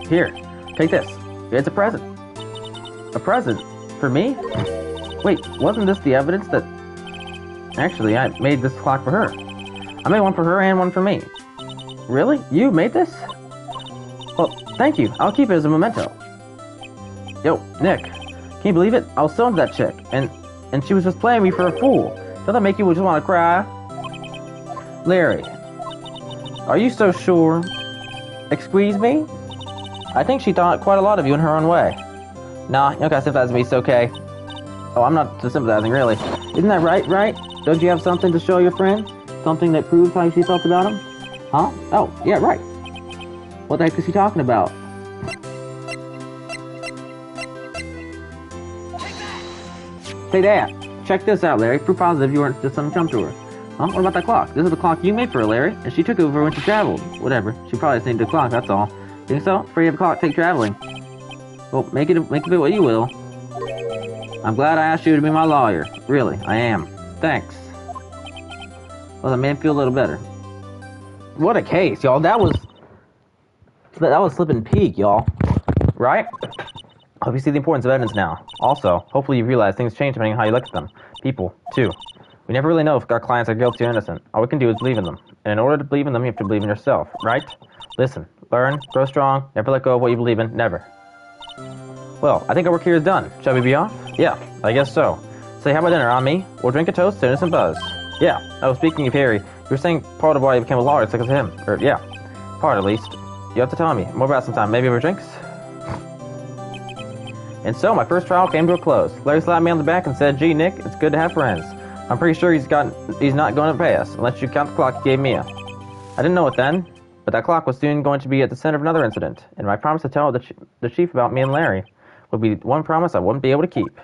here, take this. It's a present. A present? For me? Wait, wasn't this the evidence that... Actually, I made this clock for her. I made one for her and one for me. Really? You made this? Well, thank you. I'll keep it as a memento. Yo, Nick. Can you believe it? I was so into that chick, and she was just playing me for a fool. Doesn't that make you just want to cry? Larry. Are you so sure? Excuse me? I think she thought quite a lot of you in her own way. Nah, you don't gotta sympathize with me, it's okay. Oh, I'm not sympathizing, really. Isn't that right, Wright? Don't you have something to show your friend? Something that proves how she felt about him? Huh? Oh, yeah, right. What the heck is she talking about? Say that. Check this out, Larry. Proof positive you weren't just some chump to her. Huh? What about that clock? This is the clock you made for her, Larry, and she took it over when she traveled. Whatever. She probably just needed a clock, that's all. Think so? Afraid of a clock take traveling. Well, make of it what you will. I'm glad I asked you to be my lawyer. Really, I am. Thanks. Well, that made me feel a little better. What a case, y'all. That was flippin' peak, y'all. Right? Hope you see the importance of evidence now. Also, hopefully you realize things change depending on how you look at them. People, too. We never really know if our clients are guilty or innocent. All we can do is believe in them. And in order to believe in them, you have to believe in yourself, right? Listen, learn, grow strong, never let go of what you believe in, never. Well, I think our work here is done. Shall we be off? Yeah, I guess so. Say, how about dinner on me? We'll drink a toast to innocent Buzz. Yeah. Oh, speaking of Harry, you were saying part of why he became a lawyer is because of him. Or, yeah. Part, at least. You have to tell me. More about sometime. Maybe over drinks? And so, my first trial came to a close. Larry slapped me on the back and said, gee, Nick, it's good to have friends. I'm pretty sure he's not going to pay us, unless you count the clock he gave Mia. I didn't know it then, but that clock was soon going to be at the center of another incident, and my promise to tell the chief about me and Larry would be one promise I wouldn't be able to keep.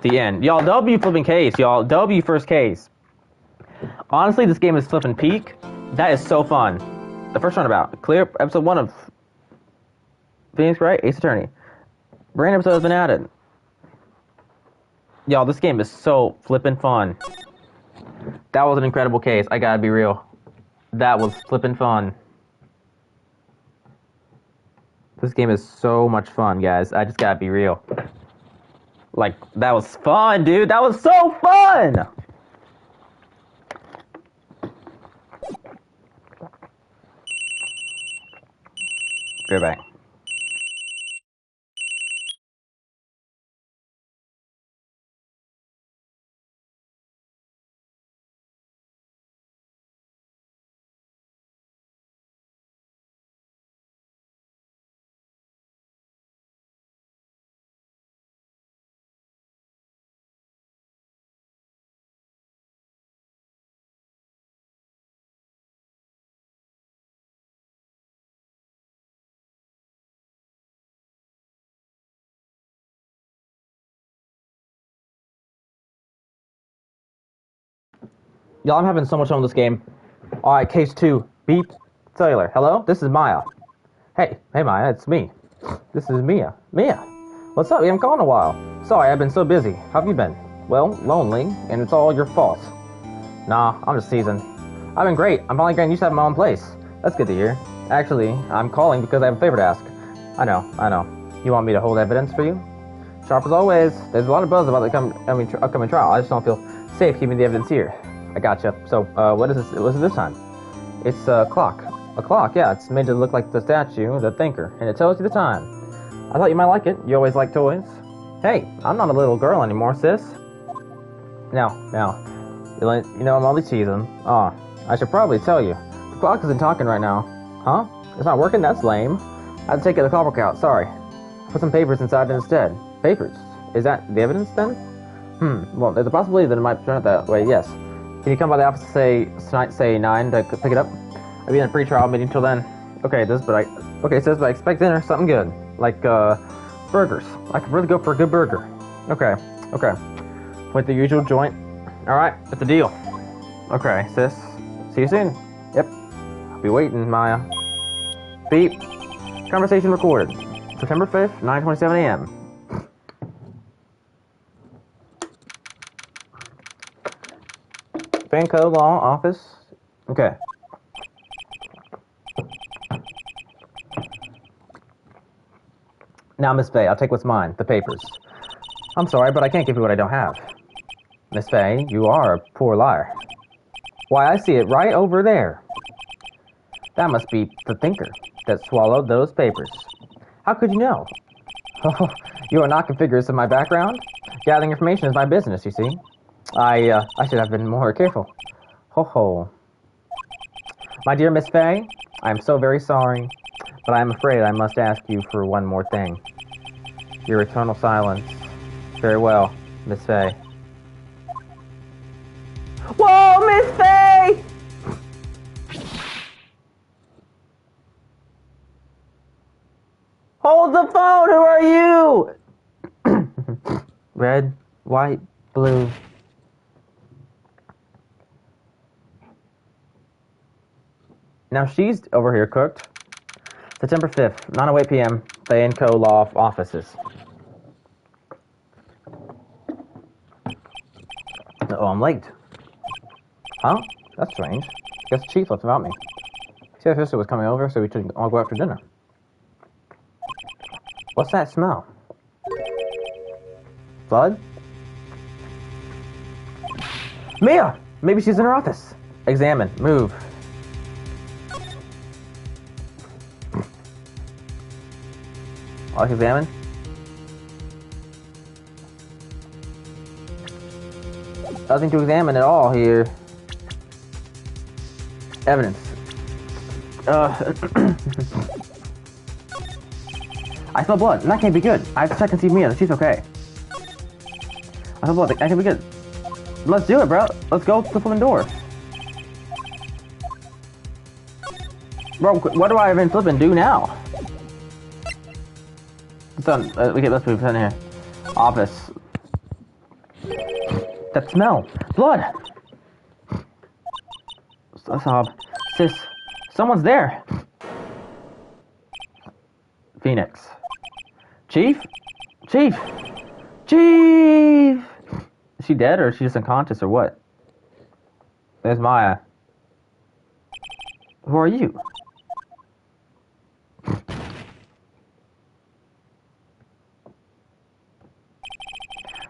The end. Y'all, W flipping case, y'all. W first case. Honestly, this game is flipping peak. That is so fun. The first runabout. Clear episode 1 of Phoenix Wright, Ace Attorney. Brand episode has been added. Y'all, this game is so flippin' fun. That was an incredible case. I gotta be real. That was flippin' fun. This game is so much fun, guys. I just gotta be real. Like, that was fun, dude. That was so fun! Go back. Y'all, I'm having so much fun with this game. Alright, case 2. Beep. Cellular. Hello? This is Maya. Hey Maya, it's me. This is Mia. Mia! What's up? We haven't called in a while. Sorry, I've been so busy. How have you been? Well, lonely, and it's all your fault. Nah, I'm just teasing. I've been great. I'm finally getting used to having my own place. That's good to hear. Actually, I'm calling because I have a favor to ask. I know. You want me to hold evidence for you? Sharp as always. There's a lot of buzz about the upcoming trial. I just don't feel safe keeping the evidence here. I gotcha. So, what is this? What is it this time? It's a clock. A clock, yeah. It's made to look like the statue, the thinker, and it tells you the time. I thought you might like it. You always like toys. Hey, I'm not a little girl anymore, sis. Now, you know I'm only teasing. Aw, I should probably tell you. The clock isn't talking right now. Huh? It's not working? That's lame. I had to take the clock out. Sorry. Put some papers inside it instead. Papers? Is that the evidence then? Well, there's a possibility that it might turn out that way, yes. Can you come by the office say 9 to pick it up? I'll be in a pre-trial meeting till then. Okay, it says, but I expect dinner, something good. Like, burgers. I could really go for a good burger. Okay. With the usual joint. Alright, that's the deal. Okay, sis. See you soon. Yep. I'll be waiting, Maya. Beep. Conversation recorded. September 5th, 9:27 a.m. Banco Law Office. Okay. Now, Miss Faye, I'll take what's mine, the papers. I'm sorry, but I can't give you what I don't have. Miss Faye, you are a poor liar. Why, I see it right over there. That must be the thinker that swallowed those papers. How could you know? Oh, you are not configurous of my background? Gathering information is my business, you see. I should have been more careful. Ho ho. My dear Miss Faye, I am so very sorry, but I am afraid I must ask you for one more thing. Your eternal silence. Very well, Miss Faye. Whoa, Miss Faye! Hold the phone, who are you? Red, white, blue. Now she's over here cooked. September 5th, 9:08 p.m., Faye & Co. Law Offices. Oh, I'm late. Huh? That's strange. Guess the chief left without me. See, our sister was coming over, so we should all go out for dinner. What's that smell? Blood? Mia! Maybe she's in her office. Examine. Move. I'll examine. Nothing to examine at all here. Evidence. I smell blood, and that can't be good. I have to check and see Mia. She's okay. I smell blood. That can't be good. Let's do it, bro. Let's go to the flipping door. Bro, what do I even flipping do now? Let's move in here. Office. That smell. Blood. Sob. Sis. Someone's there. Phoenix. Chief? Chief! Chief! Is she dead or is she just unconscious or what? There's Maya. Who are you?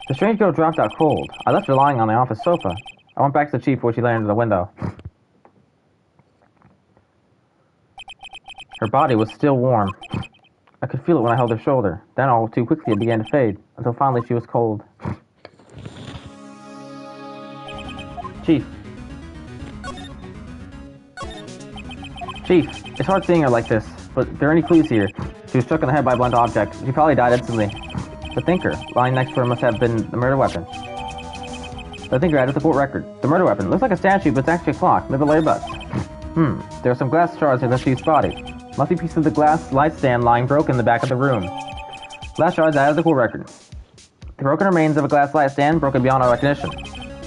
The strange girl dropped out cold. I left her lying on the office sofa. I went back to the chief where she lay under the window. Her body was still warm. I could feel it when I held her shoulder. Then all too quickly it began to fade, until finally she was cold. Chief. Chief, it's hard seeing her like this, but there are any clues here? She was struck in the head by a blunt object. She probably died instantly. The thinker, lying next to her, must have been the murder weapon. The thinker added the court record. The murder weapon looks like a statue, but it's actually a clock. Maybe a Larry Butts. There are some glass shards in the chief's body. Must be pieces of the glass light stand lying broken in the back of the room. Glass shards added the court record. The broken remains of a glass light stand broken beyond our recognition.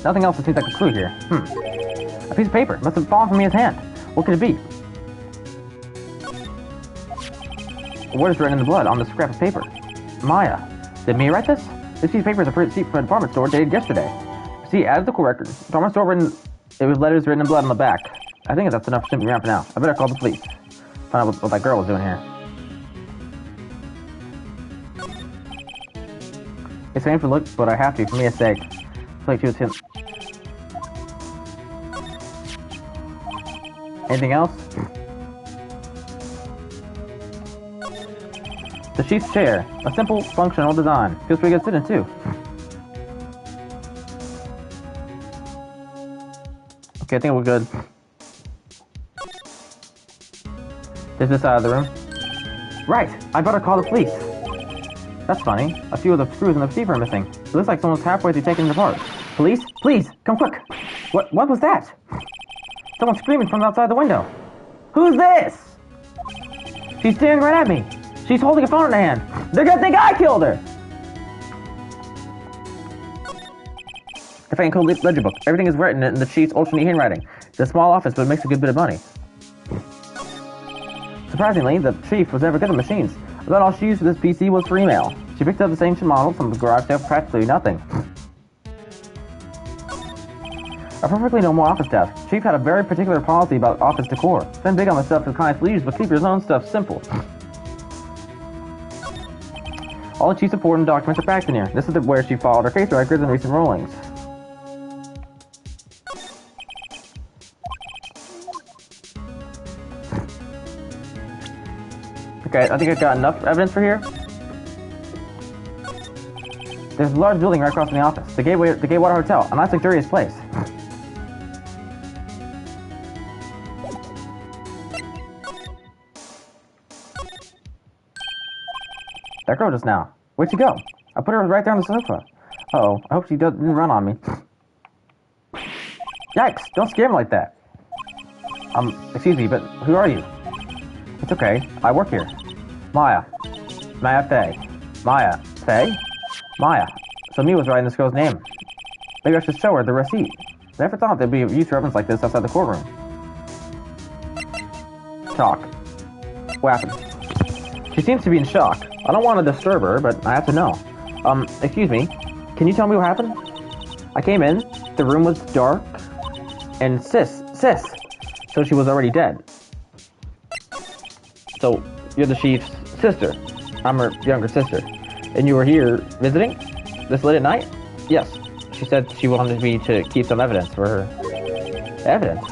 Nothing else seems like a clue here. A piece of paper must have fallen from Mia's hand. What could it be? What is written in the blood on the scrap of paper? Maya. Did Mia write this? This piece of paper is a receipt from a department store dated yesterday. See, added the court record. Department store written. It was letters written in blood on the back. I think that's enough to ship me around for now. I better call the police. Find out what that girl was doing here. It's painful to look, but I have to for Mia's sake. It's like she was him. Anything else? The chief's chair. A simple, functional design. Feels pretty good sitting too. Okay, I think we're good. Is this out of the room? Right! I better call the police. That's funny. A few of the screws in the receiver are missing. It looks like someone's halfway through taking it apart. Police? Please! Come quick! What was that? Someone screaming from outside the window. Who's this? She's staring right at me. She's holding a phone in her hand. They're gonna think I killed her. If I code ledger book, everything is written in the chief's ultra-neat handwriting. It's a small office, but it makes a good bit of money. Surprisingly, the chief was never good at machines. About all she used for this PC was for email. She picked up this ancient model from the garage sale for practically nothing. A perfectly normal office desk. Chief had a very particular policy about office decor. He's been big on the stuff his clients use, but keep his own stuff simple. All the chief's important documents are packed in here. This is where she followed her case records and recent rulings. Okay, I think I've got enough evidence for here. There's a large building right across from the office. The Gateway Hotel, a nice luxurious place. That girl just now. Where'd she go? I put her right there on the sofa. Uh-oh, I hope she didn't run on me. Yikes, don't scare me like that. Excuse me, but who are you? It's okay, I work here. Maya Fey. Maya Fey? Maya. So me was writing this girl's name. Maybe I should show her the receipt. I never thought there'd be a use for evidence like this outside the courtroom. Shock. What happened? She seems to be in shock. I don't want to disturb her, but I have to know. Excuse me. Can you tell me what happened? I came in, the room was dark, and sis. So she was already dead. So, you're the chief's sister. I'm her younger sister. And you were here visiting? This late at night? Yes. She said she wanted me to keep some evidence for her. Evidence?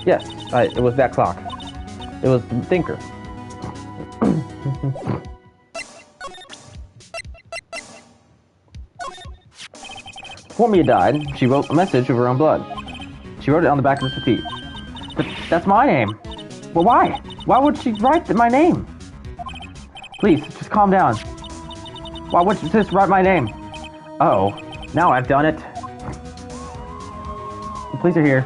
Yes. It was that clock. It was the thinker. Before Mia died, she wrote a message with her own blood. She wrote it on the back of the receipt. But that's my name. Well, why? Why would she write my name? Please, just calm down. Why would she just write my name? Uh-oh, now I've done it. The police are here.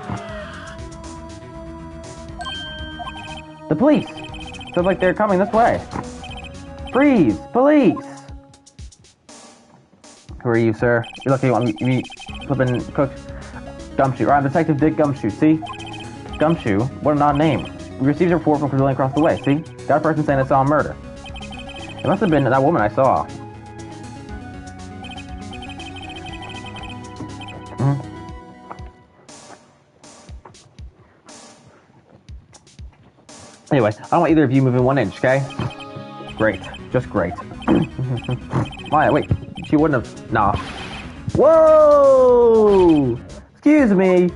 The police! Sounds like they're coming this way. Freeze! Police! Who are you, sir? You're lucky you want me flippin' cook. Gumshoe. I'm Detective Dick Gumshoe, see? Gumshoe? What an odd name. We received a report from Brazilian across the way, see? Got a person saying they saw a murder. It must have been that woman I saw. Anyway, I don't want either of you moving 1 inch, okay? Great. Just great. Maya, wait. She wouldn't have... Nah. Whoa! Excuse me.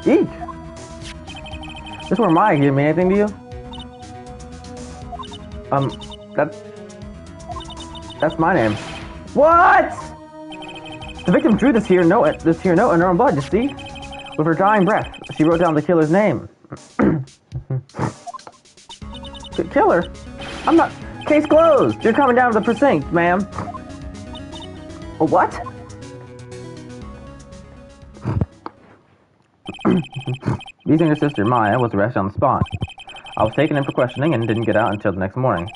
Eek. This were Maya here mean anything to you? That's my name. What? The victim drew this here note in her own blood, you see? With her dying breath, she wrote down the killer's name. Killer? I'm not... Case closed! You're coming down to the precinct, ma'am. What? Using her sister, Maya, was arrested on the spot. I was taken in for questioning and didn't get out until the next morning.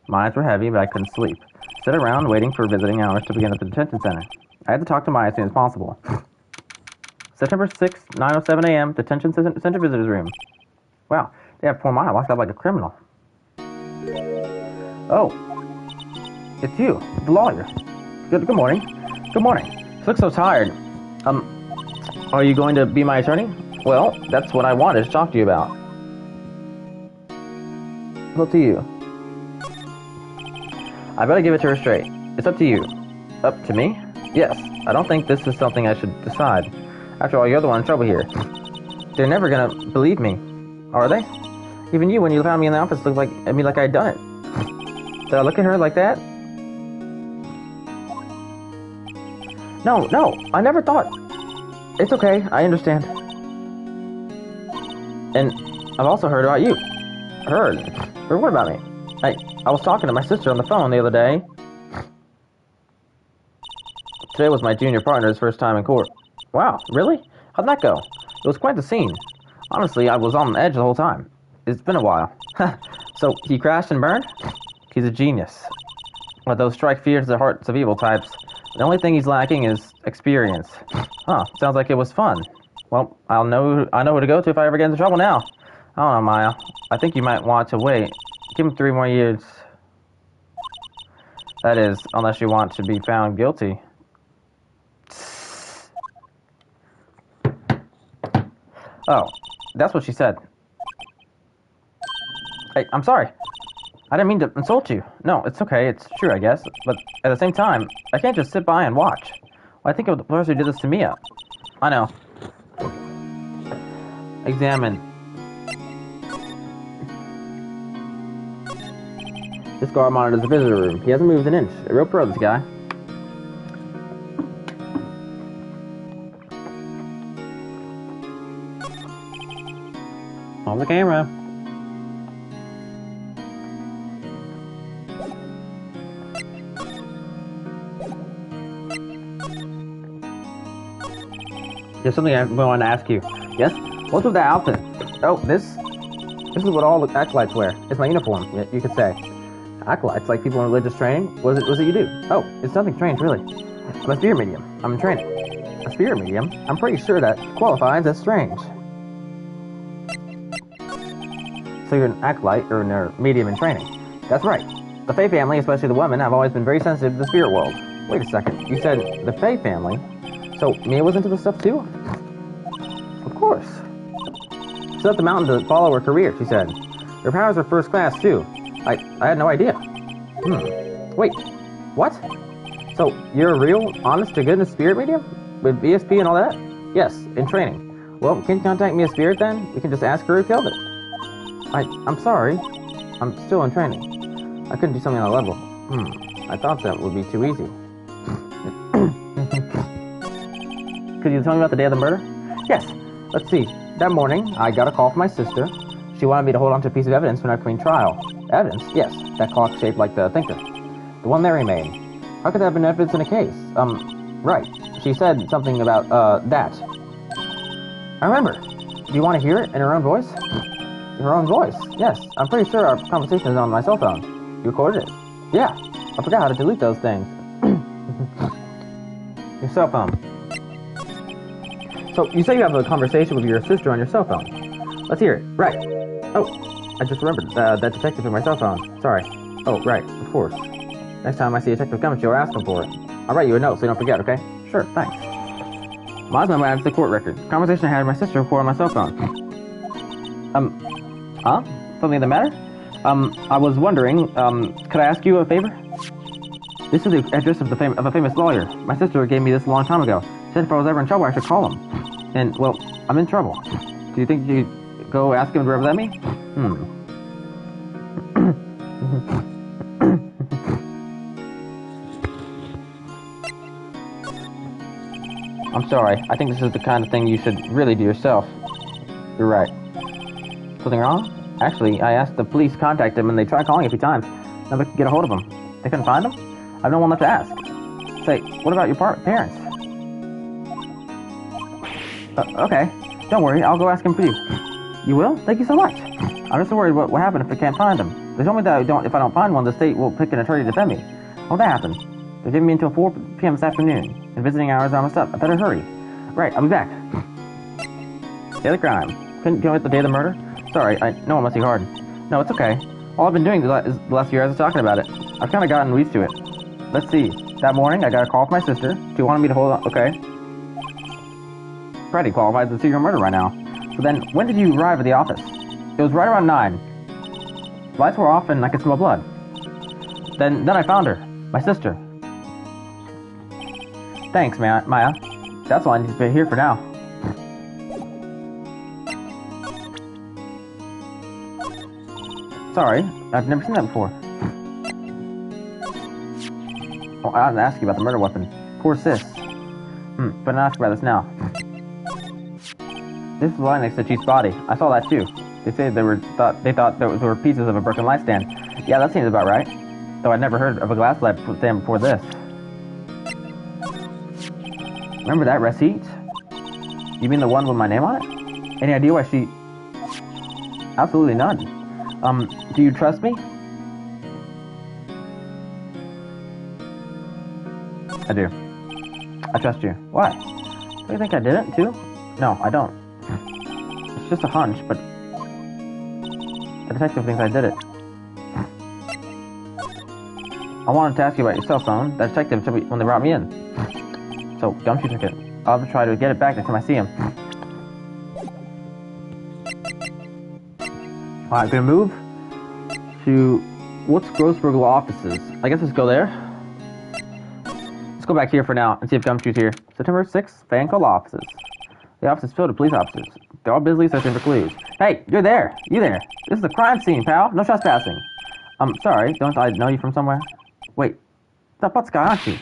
My eyes were heavy, but I couldn't sleep. Sat around waiting for visiting hours to begin at the detention center. I had to talk to Maya as soon as possible. September 6th, 9:07 a.m., detention center visitors room. Wow, they have poor Maya locked up like a criminal. Oh, it's you, the lawyer. Good morning. Good morning. You look so tired. Are you going to be my attorney? Well, that's what I wanted to talk to you about. It's up to you. I better give it to her straight. It's up to you. Up to me? Yes. I don't think this is something I should decide. After all, you're the one in trouble here. They're never gonna believe me, are they? Even you, when you found me in the office, looked like like I had done it. Did I look at her like that? No, I never thought. It's okay, I understand. And I've also heard about you. Heard what about me? I was talking to my sister on the phone the other day. Today was my junior partner's first time in court. Wow, really? How'd that go? It was quite the scene. Honestly, I was on edge the whole time. It's been a while. So, he crashed and burned? He's a genius. But those strike fear to the hearts of evil types. The only thing he's lacking is experience. Huh, sounds like it was fun. Well, I know who to go to if I ever get into trouble now. I don't know, Maya. I think you might want to wait. Give him 3 more years. That is, unless you want to be found guilty. Oh, that's what she said. Hey, I'm sorry. I didn't mean to insult you. No, it's okay. It's true, I guess. But at the same time, I can't just sit by and watch. Well, I think of the person who did this to Mia. I know. Examine. This guard monitors the visitor room. He hasn't moved an inch. A real pro, this guy. On the camera. There's something I want to ask you. Yes? What's with that outfit? Oh, this is what all the acolytes wear. It's my uniform, you could say. Acolytes, like people in religious training? What is it you do? Oh, it's nothing strange, really. I'm a spirit medium. I'm in training. A spirit medium? I'm pretty sure that qualifies as strange. So you're an acolyte, or a medium in training. That's right. The Fae family, especially the women, have always been very sensitive to the spirit world. Wait a second. You said the Fae family? So Mia was into this stuff too? Of course. She left the mountain to follow her career, she said. Her powers were first class too. I had no idea. Wait, what? So you're a real, honest-to-goodness spirit medium? With BSP and all that? Yes, in training. Well, can you contact Mia's spirit then? We can just ask her who killed it. I'm sorry. I'm still in training. I couldn't do something on a level. I thought that would be too easy. Could you tell me about the day of the murder? Yes. Let's see. That morning, I got a call from my sister. She wanted me to hold on to a piece of evidence for an upcoming trial. Evidence? Yes. That clock shaped like the thinker. The one Mary made. How could that have been evidence in a case? Right. She said something about, that. I remember. Do you want to hear it in her own voice? In her own voice? Yes. I'm pretty sure our conversation is on my cell phone. You recorded it? Yeah. I forgot how to delete those things. Your cell phone. So, you say you have a conversation with your sister on your cell phone. Let's hear it. Right. Oh, I just remembered that detective in my cell phone. Sorry. Oh, right. Of course. Next time I see a detective come at you, I'll ask him for it. I'll write you a note so you don't forget, okay? Sure, thanks. My husband adds the court record. Conversation I had with my sister recorded on my cell phone. Huh? Something the matter? I was wondering, could I ask you a favor? This is the address of a famous lawyer. My sister gave me this a long time ago. She said if I was ever in trouble, I should call him. And, well, I'm in trouble. Do you think you'd go ask him to represent me? I'm sorry. I think this is the kind of thing you should really do yourself. You're right. Something wrong? Actually, I asked the police to contact him, and they tried calling a few times. Never could get a hold of him. They couldn't find him? I've no one left to ask. Say, what about your parents? Okay. Don't worry, I'll go ask him for you. You will? Thank you so much. I'm just worried what will happen if I can't find him. They told me that if I don't find one, the state will pick an attorney to defend me. What would that happen? They're giving me until 4 p.m. this afternoon, and visiting hours are almost up. I better hurry. Right, I'll be back. Day of the crime. Couldn't go at the day of the murder? Sorry, I know it must be hard. No, it's okay. All I've been doing the last few hours is talking about it. I've kind of gotten used to it. Let's see. That morning, I got a call from my sister. She wanted me to hold on. Okay. Freddy qualifies as a serial murder right now. So then, when did you arrive at the office? It was right around 9. Lights were off and I could smell blood. Then I found her. My sister. Thanks, Maya. That's all I need to hear for now. Sorry, I've never seen that before. Oh, I didn't ask you about the murder weapon. Poor sis. But I'll ask about this now. This was lying next to Chief's body. I saw that too. They say they thought there were pieces of a broken light stand. Yeah, that seems about right. Though I'd never heard of a glass light stand before this. Remember that receipt? You mean the one with my name on it? Any idea why she... Absolutely none. Do you trust me? I do. I trust you. Why? Do you think I did it, too? No, I don't. It's just a hunch, but the detective thinks I did it. I wanted to ask you about your cell phone. The detective took me when they brought me in. So, Gumshoe took it. I'll have to try to get it back next time I see him. Alright, gonna move to what's Grossberg Law offices. I guess let's go there. Let's go back here for now and see if Gumshoe's here. September 6th, Fanco Law offices. The office is filled with police officers. They're all busily searching for clues. Hey, you're there! You there! This is a crime scene, pal! No trespassing! Sorry, don't I know you from somewhere? Wait, that Butts guy, aren't you?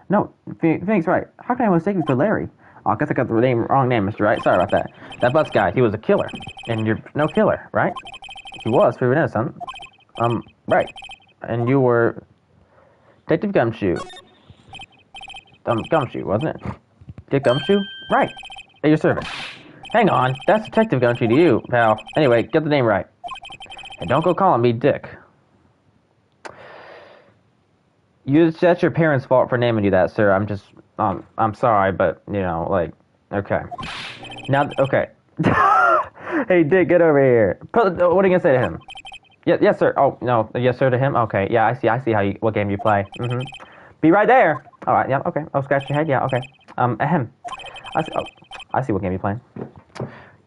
No, Phoenix Wright. How can I mistake you for Larry? Oh, I guess I got the wrong name, Mr. Wright. Sorry about that. That Butts guy, he was a killer. And you're no killer, right? He was proven innocent. Right. And you were Detective Gumshoe. Gumshoe, wasn't it? Dick Gumshoe? Right. At your service. Hang on. That's Detective Gumshoe to you, pal. Anyway, get the name right. And don't go calling me Dick. That's your parents' fault for naming you that, sir. I'm sorry, but, you know, like, okay. Now, okay. Hey, Dick, get over here. What are you gonna say to him? Yes, sir. Oh, no. Yes, sir to him? Okay. Yeah, I see what game you play. Mm-hmm. Be right there. All right, yeah, okay. Oh, scratch your head? Yeah, okay. Ahem. I see what game you're playing.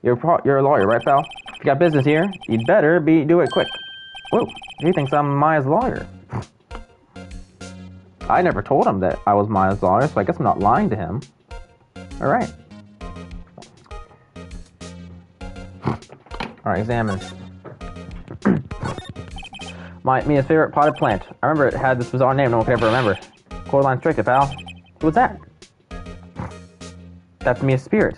You're a lawyer, right, pal? If you got business here, you'd better do it quick. Whoa, he thinks I'm Maya's lawyer. I never told him that I was Maya's lawyer, so I guess I'm not lying to him. All right. All right, examine. Mia's favorite potted plant. I remember it had this bizarre name no one could ever remember. Coraline Strickett, pal. What's that? That's Mia's spirit.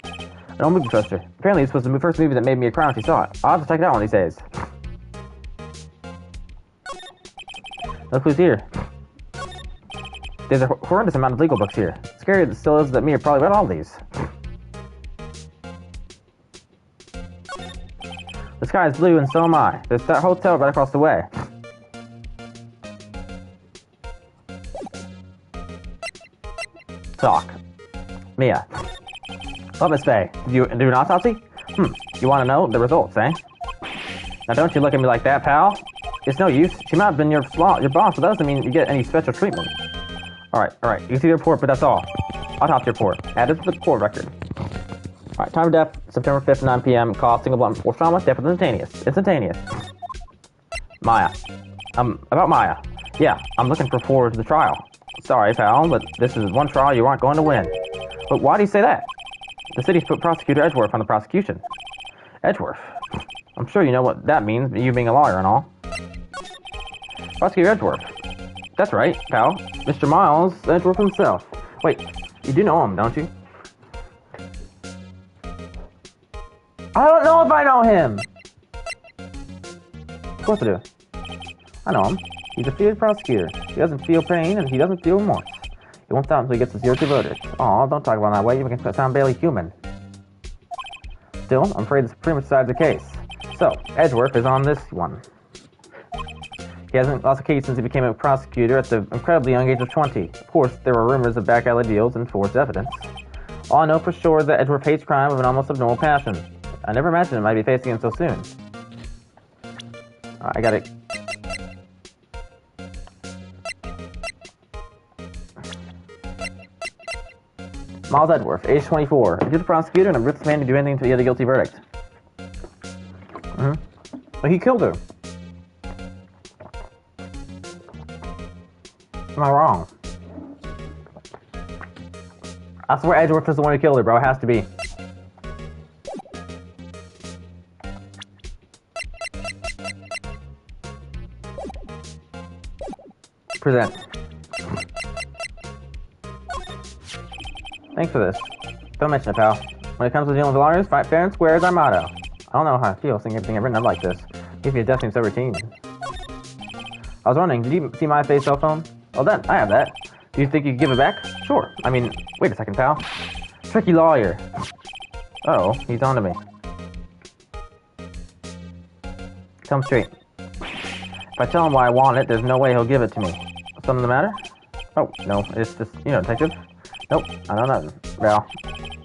An old movie poster. Apparently this was the first movie that made me cry when she saw it. I'll have to check it out one of these days. Look who's here. There's a horrendous amount of legal books here. Scary as it still is that Mia probably read all these. The sky is blue and so am I. There's that hotel right across the way. Talk. Mia. Love Miss Faye. Did you do an autopsy? You want to know the results, eh? Now don't you look at me like that, pal. It's no use. She might have been your boss, but that doesn't mean you get any special treatment. Alright. You can see the report, but that's all. Autopsy report. Added to the court record. Alright, time of death, September 5th, 9 p.m. Cause, single blunt force trauma, death was instantaneous. Maya. About Maya. Yeah, I'm looking forward to the trial. Sorry, pal, but this is one trial you aren't going to win. But why do you say that? The city's put Prosecutor Edgeworth on the prosecution. Edgeworth? I'm sure you know what that means, you being a lawyer and all. Prosecutor Edgeworth. That's right, pal. Mr. Miles Edgeworth himself. Wait, you do know him, don't you? I don't know if I know him! Of course I do. I know him. He's a feared prosecutor. He doesn't feel pain and he doesn't feel remorse. He won't stop until he gets a zero-2 verdict. Aw, don't talk about it that way. You make it sound barely human. Still, I'm afraid this pretty much decides the case. So, Edgeworth is on this one. He hasn't lost a case since he became a prosecutor at the incredibly young age of 20. Of course, there were rumors of back alley deals and forged evidence. All I know for sure is that Edgeworth hates crime with an almost abnormal passion. I never imagined I might be facing him so soon. I got it. Miles Edgeworth, age 24. He's the prosecutor and a ruthless man to do anything to get a guilty verdict. But he killed her. Am I wrong? I swear Edgeworth is the one who killed her, bro. It has to be. Present. Thanks for this. Don't mention it, pal. When it comes to dealing with lawyers, fight fair and square is our motto. I don't know how I feel seeing everything I've written up like this. Gives me a death so routine. I was wondering, did you see my face cell phone? Well then, I have that. Do you think you could give it back? Sure. I mean, wait a second, pal. Tricky lawyer. Oh, he's on to me. Tell him straight. If I tell him why I want it, there's no way he'll give it to me. Something the matter? Oh, no, it's just, detective. Nope, I know nothing. Well,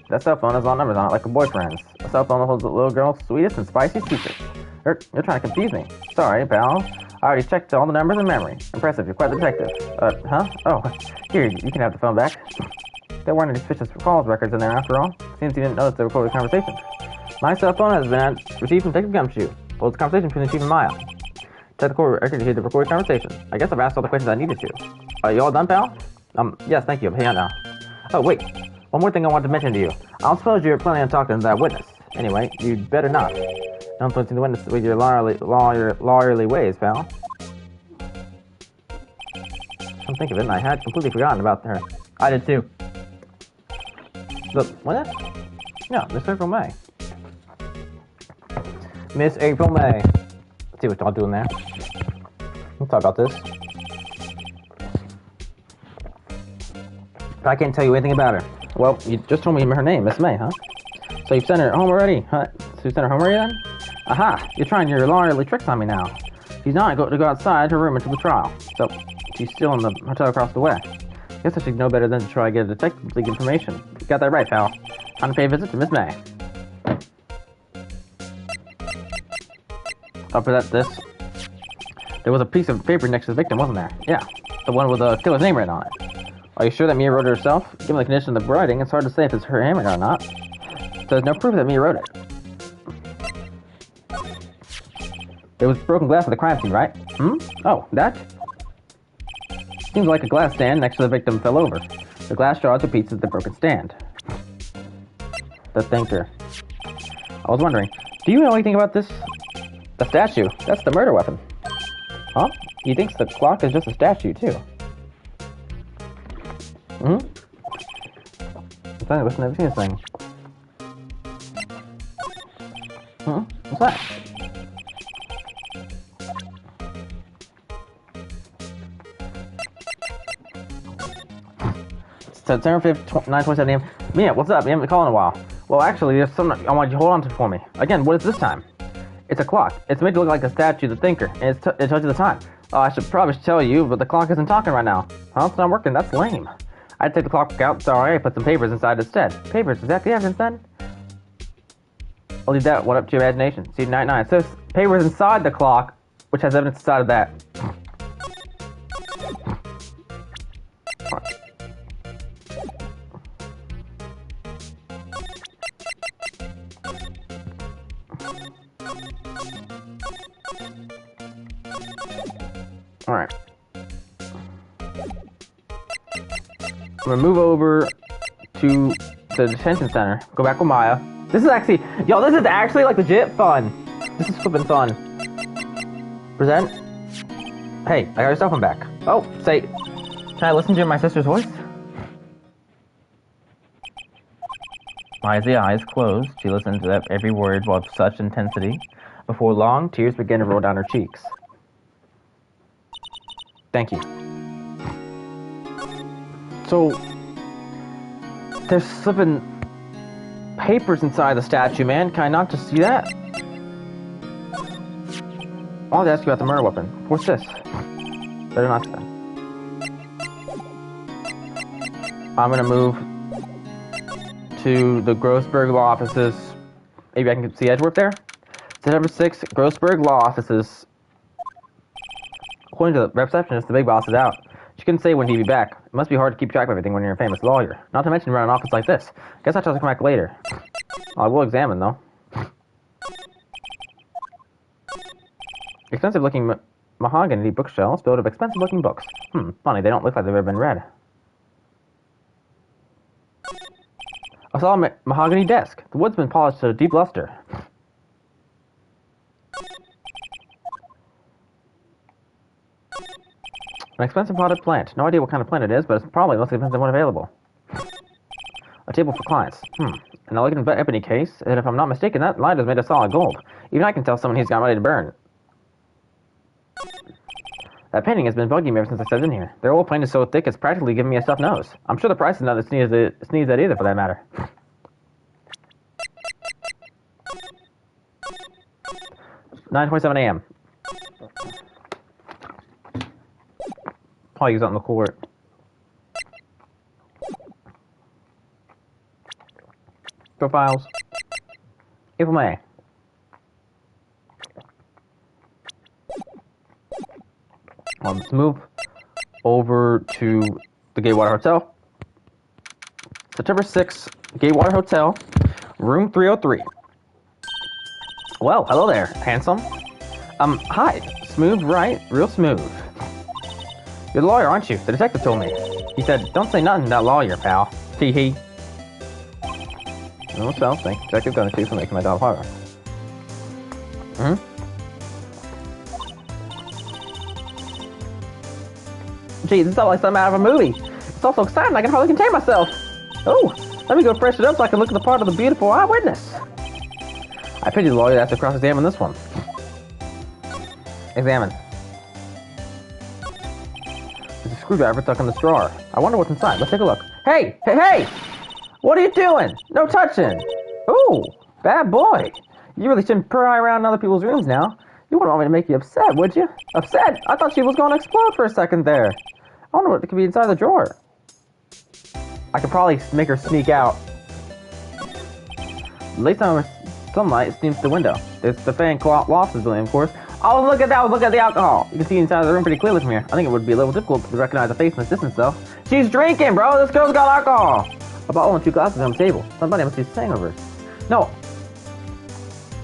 that cell phone has all numbers on it like a boyfriend's. A cell phone holds the little girl's sweetest and spiciest secrets. You're trying to confuse me. Sorry, pal. I already checked all the numbers in memory. Impressive, you're quite the detective. Huh? Oh, here, you can have the phone back. There weren't any suspicious calls records in there after all. Seems you didn't notice the recorded conversation. My cell phone has been received from Detective Gumshoe. Well, it's a conversation between the chief and Maya. Check the record to hear the recorded conversation. I guess I've asked all the questions I needed to. Are you all done, pal? Yes, thank you. Hang on now. Oh, wait. One more thing I wanted to mention to you. I don't suppose you're planning on talking to that witness. Anyway, you'd better not. Don't influencing the witness with your lawyerly ways, pal. Come think of it, and I had completely forgotten about her. I did too. Look, what? No, Miss April May. Miss April May. Let's see what y'all doing there. We'll talk about this. But I can't tell you anything about her. Well, you just told me her name, Miss May, huh? So you've sent her home already? Huh? So you sent her home already then? Aha! You're trying your lawyerly tricks on me now. She's not going to go outside her room until the trial. So, she's still in the hotel across the way. Guess I should know better than to try to get a detective to leak information. You got that right, pal. Time to pay a visit to Miss May. Up for this. There was a piece of paper next to the victim, wasn't there? Yeah. The one with the killer's name written on it. Are you sure that Mia wrote it herself? Given the condition of the writing, it's hard to say if it's her handwriting or not. So there's no proof that Mia wrote it. There was broken glass at the crime scene, right? Oh, that? Seems like a glass stand next to the victim fell over. The glass shards are pieces of the broken stand. The thinker. I was wondering, do you know anything about this? The statue. That's the murder weapon. Huh? He thinks the clock is just a statue, too. I've never seen this thing. What's that? September 5th, 9:27 a.m. Mia, what's up? You haven't been calling in a while. Well, actually, there's something I want you to hold on to for me. Again, what is this time? It's a clock. It's made to look like a statue, the thinker, and it tells you the time. Oh, I should probably tell you, but the clock isn't talking right now. Huh? It's not working. That's lame. I'd take the clock out. Sorry, I put some papers inside instead. Papers? Exactly evidence then? I'll leave that one up to your imagination. See, 99. So, papers inside the clock, which has evidence inside of that. Alright. I'm gonna move over to the detention center. Go back with Maya. This is actually, this is actually like legit fun. This is flippin' fun. Present. Hey, I got your cell phone back. Oh, say, can I listen to my sister's voice? Maya's eyes closed. She listened to every word with such intensity. Before long, tears began to roll down her cheeks. Thank you. So, there's slipping papers inside the statue, man. Can I not just see that? I wanted to ask you about the murder weapon. What's this? Better not say. I'm gonna move to the Grossberg Law Offices. Maybe I can see Edgeworth there? September 6th, Grossberg Law Offices. According to the receptionist, the big boss is out. She couldn't say when he'd be back. It must be hard to keep track of everything when you're a famous lawyer. Not to mention run an office like this. Guess I'll have to come back later. I will examine, though. Expensive-looking mahogany bookshelves filled with expensive-looking books. Funny, they don't look like they've ever been read. I saw a mahogany desk. The wood's been polished to a deep luster. An expensive potted plant. No idea what kind of plant it is, but it's probably the most expensive one available. A table for clients. An elegant ebony case, and if I'm not mistaken, that light is made of solid gold. Even I can tell someone he's got ready to burn. That painting has been bugging me ever since I stepped in here. Their old paint is so thick it's practically giving me a stuffed nose. I'm sure the price is not to sneeze at either, for that matter. 9:27 a.m. Probably use that in the court. Profiles. April May. Let's move over to the Gatewater Hotel. September 6th, Gatewater Hotel, room 303. Well, hello there, handsome. Hi. Smooth, right? Real smooth. You're the lawyer, aren't you? The detective told me. He said, don't say nothing to that lawyer, pal. Tee-hee. No self thing. Detective gonna choose to make my job harder. Gee, this is like something out of a movie. It's also exciting, I can hardly contain myself. Oh, let me go freshen it up so I can look at the part of the beautiful eyewitness. I pity the lawyer that has to cross-examine this one. Examine. There's a screwdriver stuck in this drawer. I wonder what's inside. Let's take a look. Hey! Hey, hey! What are you doing? No touching! Ooh, bad boy. You really shouldn't pry around in other people's rooms now. You wouldn't want me to make you upset, would you? Upset? I thought she was going to explode for a second there. I wonder what could be inside the drawer. I could probably make her sneak out. Late summer sunlight streams through the window. There's the fan lost his building, of course. Oh, look at that! Look at the alcohol! You can see inside of the room pretty clearly from here. I think it would be a little difficult to recognize the face in this distance, though. She's drinking, bro! This girl's got alcohol! A bottle and 2 glasses on the table. Somebody must be saying over. No.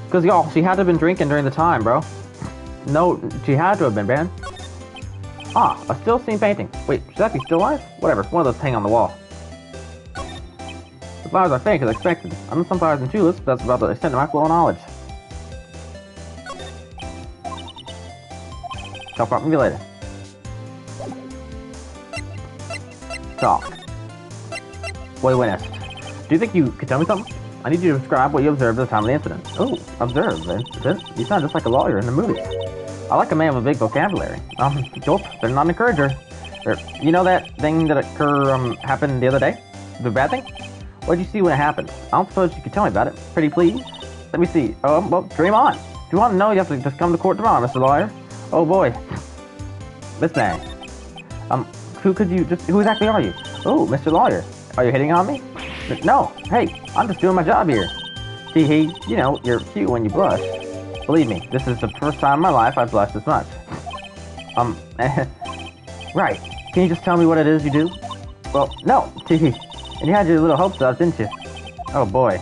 Because, y'all, she had to have been drinking during the time, bro. No, she had to have been, man. Ah, a still scene painting. Wait, should that be still life? Whatever, one of those hang on the wall. The flowers are fake as expected. I know some flowers and tulips, but that's about the extent of my flow of knowledge. Talk about me later. Talk. Boy witness. Do you think you could tell me something? I need you to describe what you observed at the time of the incident. Oh, observed, the incident? You sound just like a lawyer in the movies. I like a man with a big vocabulary. Gulp, they're not an encourager. You know that thing that happened the other day? The bad thing? What did you see when it happened? I don't suppose you could tell me about it. Pretty please? Let me see. Well, dream on. If you want to know, you have to just come to court tomorrow, Mr. Lawyer. Oh boy. Miss May. Who exactly are you? Oh, Mr. Lawyer. Are you hitting on me? No. Hey, I'm just doing my job here. Hee, you know, you're cute when you blush. Believe me, this is the first time in my life I've blushed this much. Right. Can you just tell me what it is you do? Well, no. Hee. And you had your little hopes up, didn't you? Oh boy.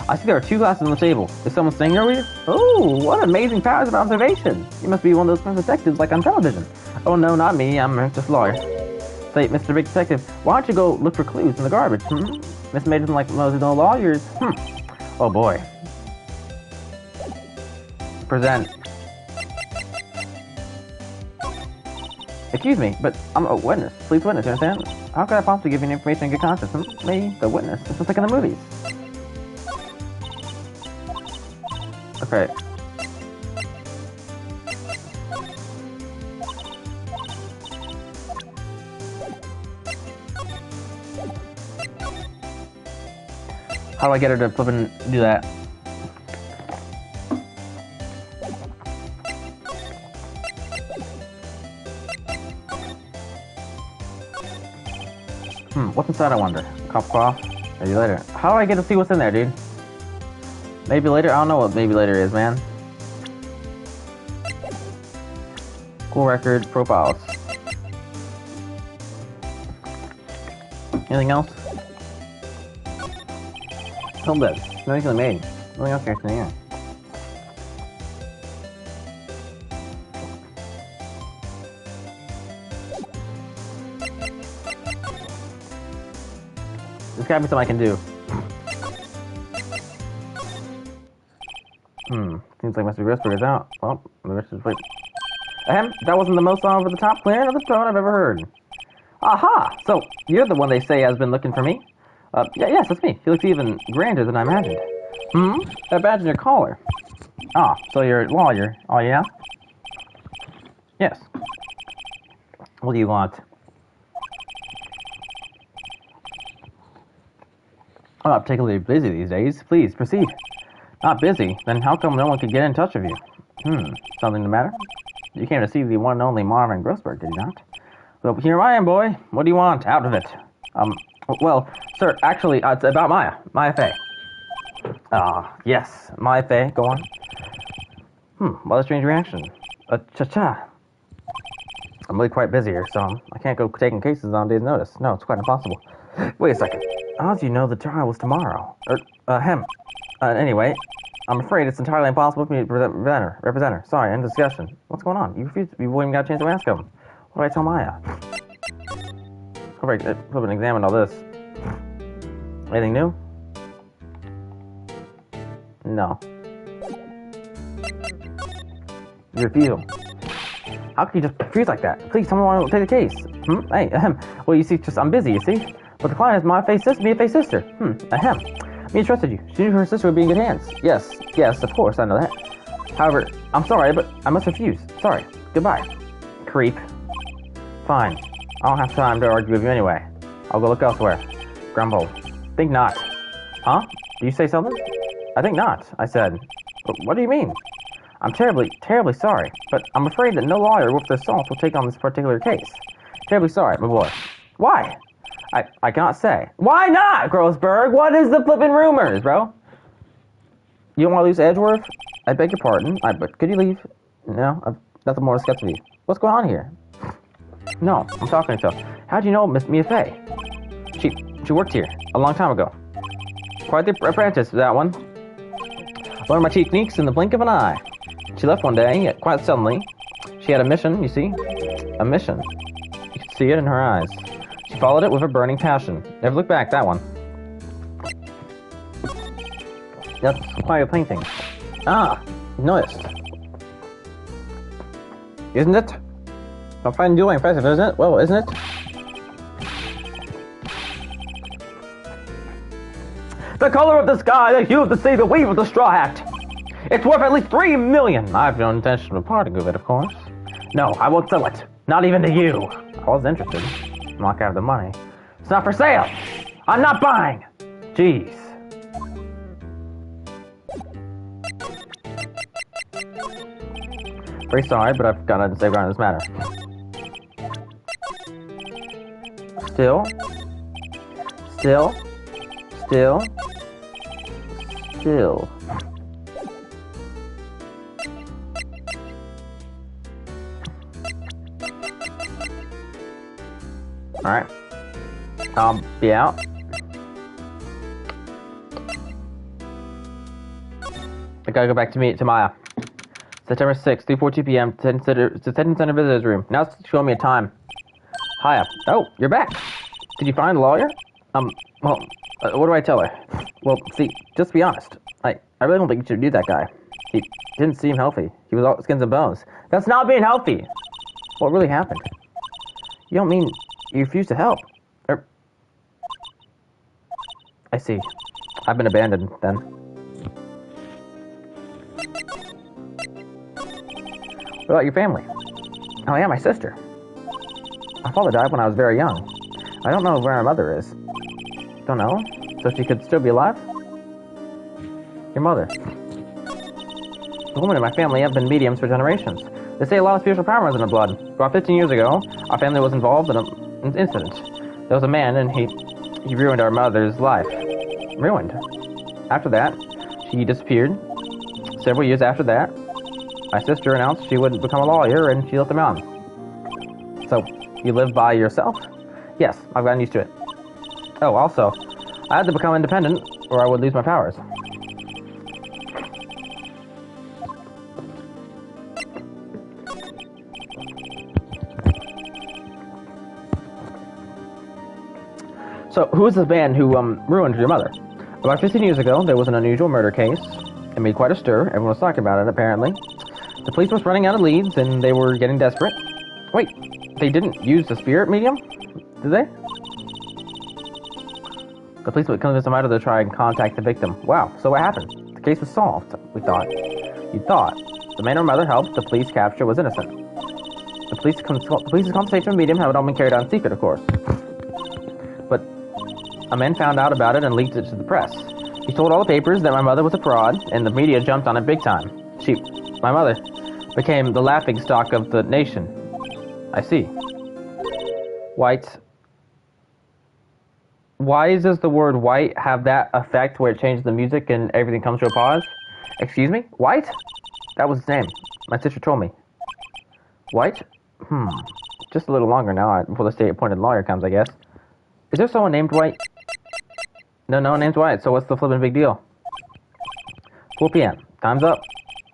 I see there are 2 glasses on the table. Is someone staying there with you? Oh, what amazing powers of observation. You must be one of those detectives like on television. Oh no, not me. I'm just a lawyer. Say, Mr. Big Detective, why don't you go look for clues in the garbage? Miss May doesn't like most no lawyers. Oh boy. Present. Excuse me, but I'm a witness. Please witness, you understand? How could I possibly give you information in good conscience? Me, the witness. It's just like in the movies. Okay. How do I get her to flip and do that? What's inside, I wonder? Cop cloth? Maybe later. How do I get to see what's in there, dude? Maybe later? I don't know what maybe later is, man. Cool record, profiles. Anything else? Home bed. No easily made. Nothing else here in here. There's gotta be something I can do. Seems like Mr. Grisberg is out. Well, the rest is wait. That wasn't the most over-the-top clearing of the tone I've ever heard. Aha! So, you're the one they say has been looking for me? Yes, that's me. He looks even grander than I imagined. That badge in your collar. Ah, so you're a lawyer. Oh, yeah? Yes. What do you want? I'm not particularly busy these days. Please, proceed. Not busy? Then how come no one could get in touch with you? Something the matter? You came to see the one and only Marvin Grossberg, did you not? Well, here I am, boy. What do you want? Out of it. Well, sir, actually, it's about Maya. Maya Fey. Yes. Maya Fey, go on. What a strange reaction. Cha-cha. I'm really quite busy here, so I can't go taking cases on a day's notice. No, it's quite impossible. Wait a second. How do you know the trial was tomorrow? Anyway, I'm afraid it's entirely impossible for me to represent her. Sorry, end of discussion. What's going on? You refused. You wouldn't even got a chance to ask him. What did I tell Maya? Hope I examined all this. Anything new? No. You refuse. How can you just refuse like that? Please, someone want to take the case. Hey, well, you see, I'm busy, you see. But the client is Mia Fey's sister. Me trusted you. She knew her sister would be in good hands. Yes, of course, I know that. However, I'm sorry, but I must refuse. Sorry. Goodbye. Creep. Fine. I don't have time to argue with you anyway. I'll go look elsewhere. Grumble. Think not. Huh? Did you say something? I think not, I said. But what do you mean? I'm terribly sorry, but I'm afraid that no lawyer worth their salt will take on this particular case. Terribly sorry, my boy. Why? I cannot say. Why not, Grossberg? What is the flippin' rumors, bro? You don't want to lose Edgeworth? I beg your pardon, but could you leave? No, I've nothing more to discuss with you. What's going on here? No, I'm talking to her. How'd you know Miss Mia Fey? She worked here a long time ago. Quite the apprentice, that one. Learned my techniques in the blink of an eye. She left one day, quite suddenly. She had a mission, you see? A mission. You could see it in her eyes. She followed it with a burning passion. Never looked back, that one. That's quite a painting. Noticed. Isn't it? I find you impressive, isn't it? Well, isn't it? The color of the sky, the hue of the sea, the weave of the straw hat. It's worth at least $3 million. I have no intention of parting with it, of course. No, I won't sell it. Not even to you. I was interested. I'm not gonna have the money. It's not for sale. I'm not buying. Jeez. Very sorry, but I've got nothing to say around this matter. Still. Alright. I'll be out. I gotta go back to Maya. September 6th, 3:42 p.m. to Detention Center Visitors Room. Now it's showing me a time. Hiya. Oh, you're back. Did you find the lawyer? Well, what do I tell her? Well, see, just to be honest, I really don't think you should do that guy. He didn't seem healthy. He was all skins and bones. That's not being healthy! What really happened? You don't mean you refused to help? I see. I've been abandoned, then. What about your family? Oh yeah, my sister. My father died when I was very young. I don't know where my mother is. Don't know? So she could still be alive? Your mother. The women in my family have been mediums for generations. They say a lot of spiritual power is in her blood. About 15 years ago, our family was involved in an incident. There was a man, and he ruined our mother's life. Ruined. After that, she disappeared. Several years after that, my sister announced she would become a lawyer, and she left him on. So, you live by yourself? Yes, I've gotten used to it. Oh, also, I had to become independent, or I would lose my powers. So, who is this man who, ruined your mother? About 15 years ago, there was an unusual murder case. It made quite a stir. Everyone was talking about it, apparently. The police was running out of leads, and they were getting desperate. Wait, they didn't use the spirit medium? Did they? The police would convince them out to try and contact the victim. Wow, so what happened? The case was solved, we thought. You thought. The man or mother helped, the police capture was innocent. The police's conversation with medium had all been carried out in secret, of course. But a man found out about it and leaked it to the press. He told all the papers that my mother was a fraud, and the media jumped on it big time. She My mother became the laughing stock of the nation. I see. White. Why does the word white have that effect where it changes the music and everything comes to a pause? Excuse me? White? That was his name. My sister told me. White? Just a little longer now before the state-appointed lawyer comes, I guess. Is there someone named White? No one named White, so what's the flippin' big deal? 4 p.m. Time's up.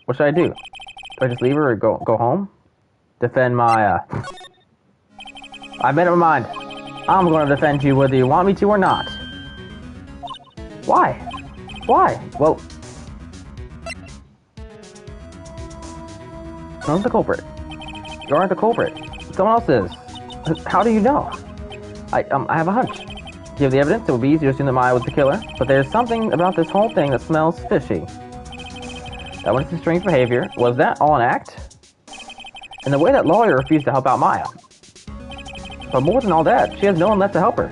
What should I do? Do I just leave her or go home? Defend Maya. I made up my mind. I'm going to defend you whether you want me to or not. Why? Why? Well, I'm the culprit. You aren't the culprit. Someone else is. How do you know? I have a hunch. Do you have the evidence? It would be easy to assume that Maya was the killer, but there's something about this whole thing that smells fishy. That was his strange behavior. Was that all an act? And the way that lawyer refused to help out Maya. But more than all that, she has no one left to help her.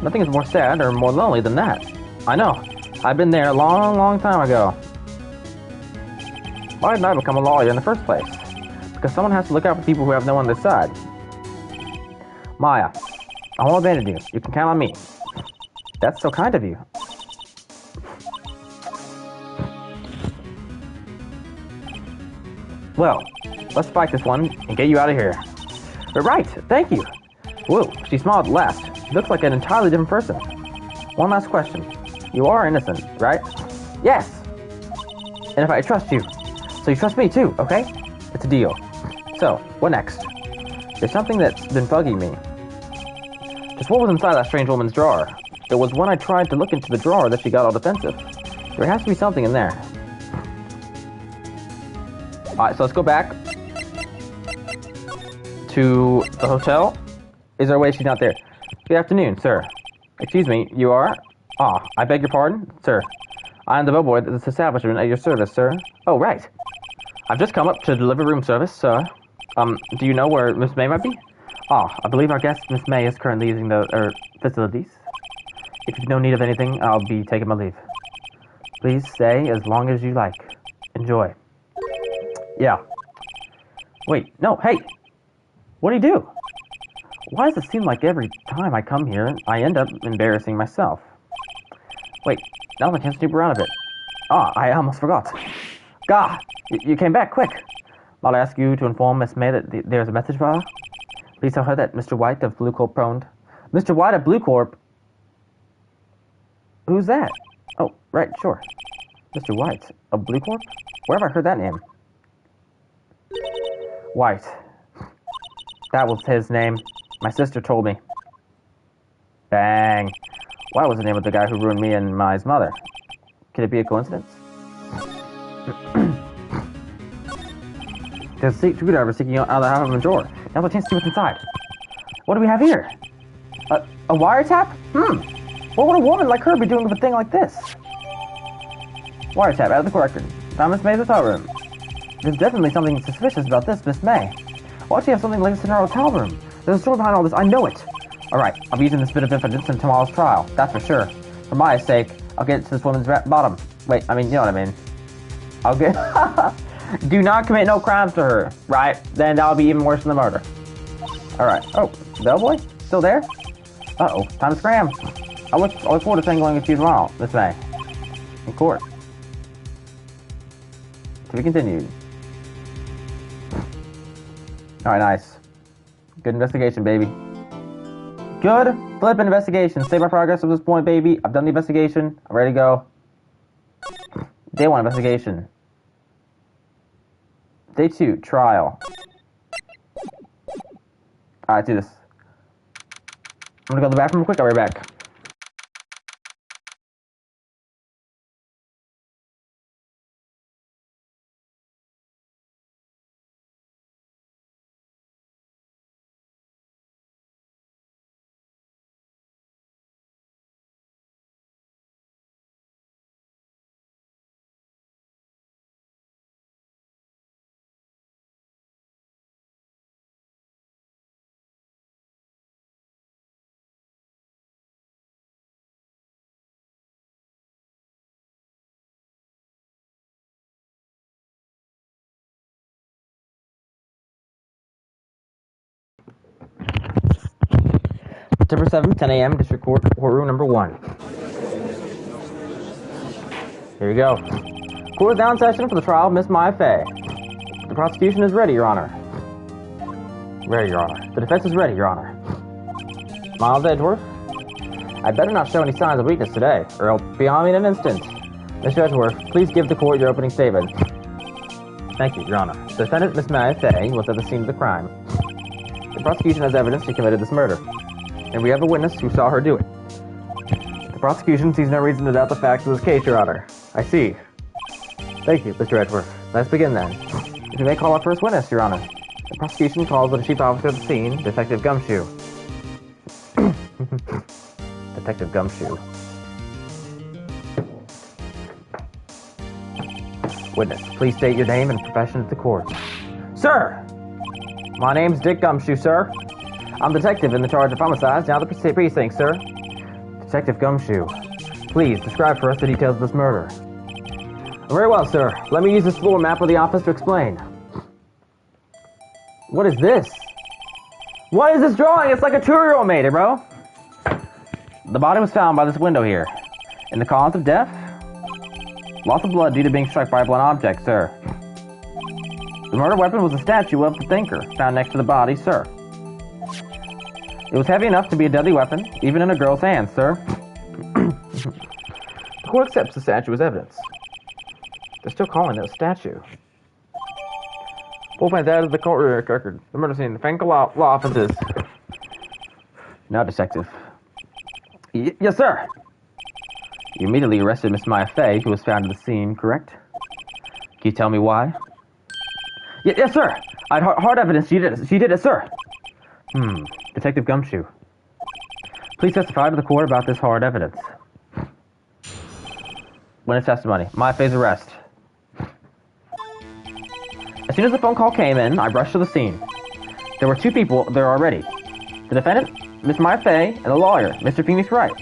Nothing is more sad or more lonely than that. I know. I've been there a long time ago. Why didn't I become a lawyer in the first place? Because someone has to look out for people who have no one on their side. Maya, I won't abandon you. You can count on me. That's so kind of you. Well, let's fight this one and get you out of here. But right, thank you. Whoa, she smiled at last. She looks like an entirely different person. One last question. You are innocent, right? Yes! And if I trust you, so you trust me too, okay? It's a deal. So, what next? There's something that's been bugging me. Just what was inside that strange woman's drawer? It was when I tried to look into the drawer that she got all defensive. There has to be something in there. Alright, so let's go back to the hotel. Is there a way she's not there? Good afternoon, sir. Excuse me, you are? I beg your pardon, sir. I am the bellboy at this establishment at your service, sir. Oh, right. I've just come up to deliver room service, sir. Do you know where Miss May might be? I believe our guest, Miss May, is currently using the, facilities. If you've no need of anything, I'll be taking my leave. Please stay as long as you like. Enjoy. Yeah. Wait, no, hey! What do you do? Why does it seem like every time I come here, I end up embarrassing myself? Wait, now's my chance to snoop around a bit. I almost forgot. Gah! You came back, quick! I'll ask you to inform Miss May that there's a message for her. Please tell her that Mr. White of Blue Corp phoned. Mr. White of Blue Corp? Who's that? Oh, right, sure. Mr. White of Blue Corp? Where have I heard that name? White. That was his name. My sister told me. Bang. White was the name of the guy who ruined me and Mai's mother. Could it be a coincidence? There's a screwdriver sticking out of the half of a drawer. Now's a chance to see what's inside. What do we have here? A wiretap? What would a woman like her be doing with a thing like this? Wiretap, out of the correction. Found Miss May's hotel room. There's definitely something suspicious about this Miss May. Why does she have something like this in her hotel room? There's a story behind all this, I know it. Alright, I'll be using this bit of evidence in tomorrow's trial, that's for sure. For Maya's sake, I'll get to this woman's bottom. Wait, you know what I mean. I'll get... Do not commit no crimes to her, right? Then that'll be even worse than the murder. Alright. Oh, bellboy? Still there? Uh-oh, time to scram. I look forward to tangling with you tomorrow, Miss May. In court. To be continued. Alright, nice. Good investigation, baby. Good flippin' investigation. Save my progress at this point, baby. I've done the investigation. I'm ready to go. Day 1 investigation. Day 2, trial. Alright, do this. I'm gonna go to the bathroom real quick, I'll be right back. September 7th, 10 a.m., District Court, courtroom number 1. Here you go. Court is now in session for the trial of Miss Maya Fey. The prosecution is ready, Your Honor. Ready, Your Honor. The defense is ready, Your Honor. Miles Edgeworth, I'd better not show any signs of weakness today, or I'll be on me in an instant. Mr. Edgeworth, please give the court your opening statement. Thank you, Your Honor. The defendant, Miss Maya Fey, was at the scene of the crime. The prosecution has evidence she committed this murder, and we have a witness who saw her do it. The prosecution sees no reason to doubt the facts of this case, Your Honor. I see. Thank you, Mr. Edgeworth. Let's begin then. If you may call our first witness, Your Honor. The prosecution calls the chief officer of the scene, Detective Gumshoe. Detective Gumshoe. Witness, please state your name and profession at the court. Sir! My name's Dick Gumshoe, sir. I'm detective in the charge of homicides down at the precinct, sir. Detective Gumshoe, please describe for us the details of this murder. Very well, sir. Let me use this floor map of the office to explain. What is this? What is this drawing? It's like a 2-year-old made it, bro. The body was found by this window here. And the cause of death? Loss of blood due to being struck by a blunt object, sir. The murder weapon was a statue of the thinker found next to the body, sir. It was heavy enough to be a deadly weapon, even in a girl's hands, sir. The court accepts the statue as evidence. They're still calling it a statue. Full that of the court record. The murder scene. Thank law offices. Now, detective. Yes, sir. You immediately arrested Miss Maya Fey, who was found at the scene, correct? Can you tell me why? Yes, sir. I had hard evidence she did it, sir. Detective Gumshoe. Please testify to the court about this hard evidence. Witness testimony. Maya Fey's arrest. As soon as the phone call came in, I rushed to the scene. There were 2 people there already. The defendant, Miss Maya Fey, and the lawyer, Mr. Phoenix Wright.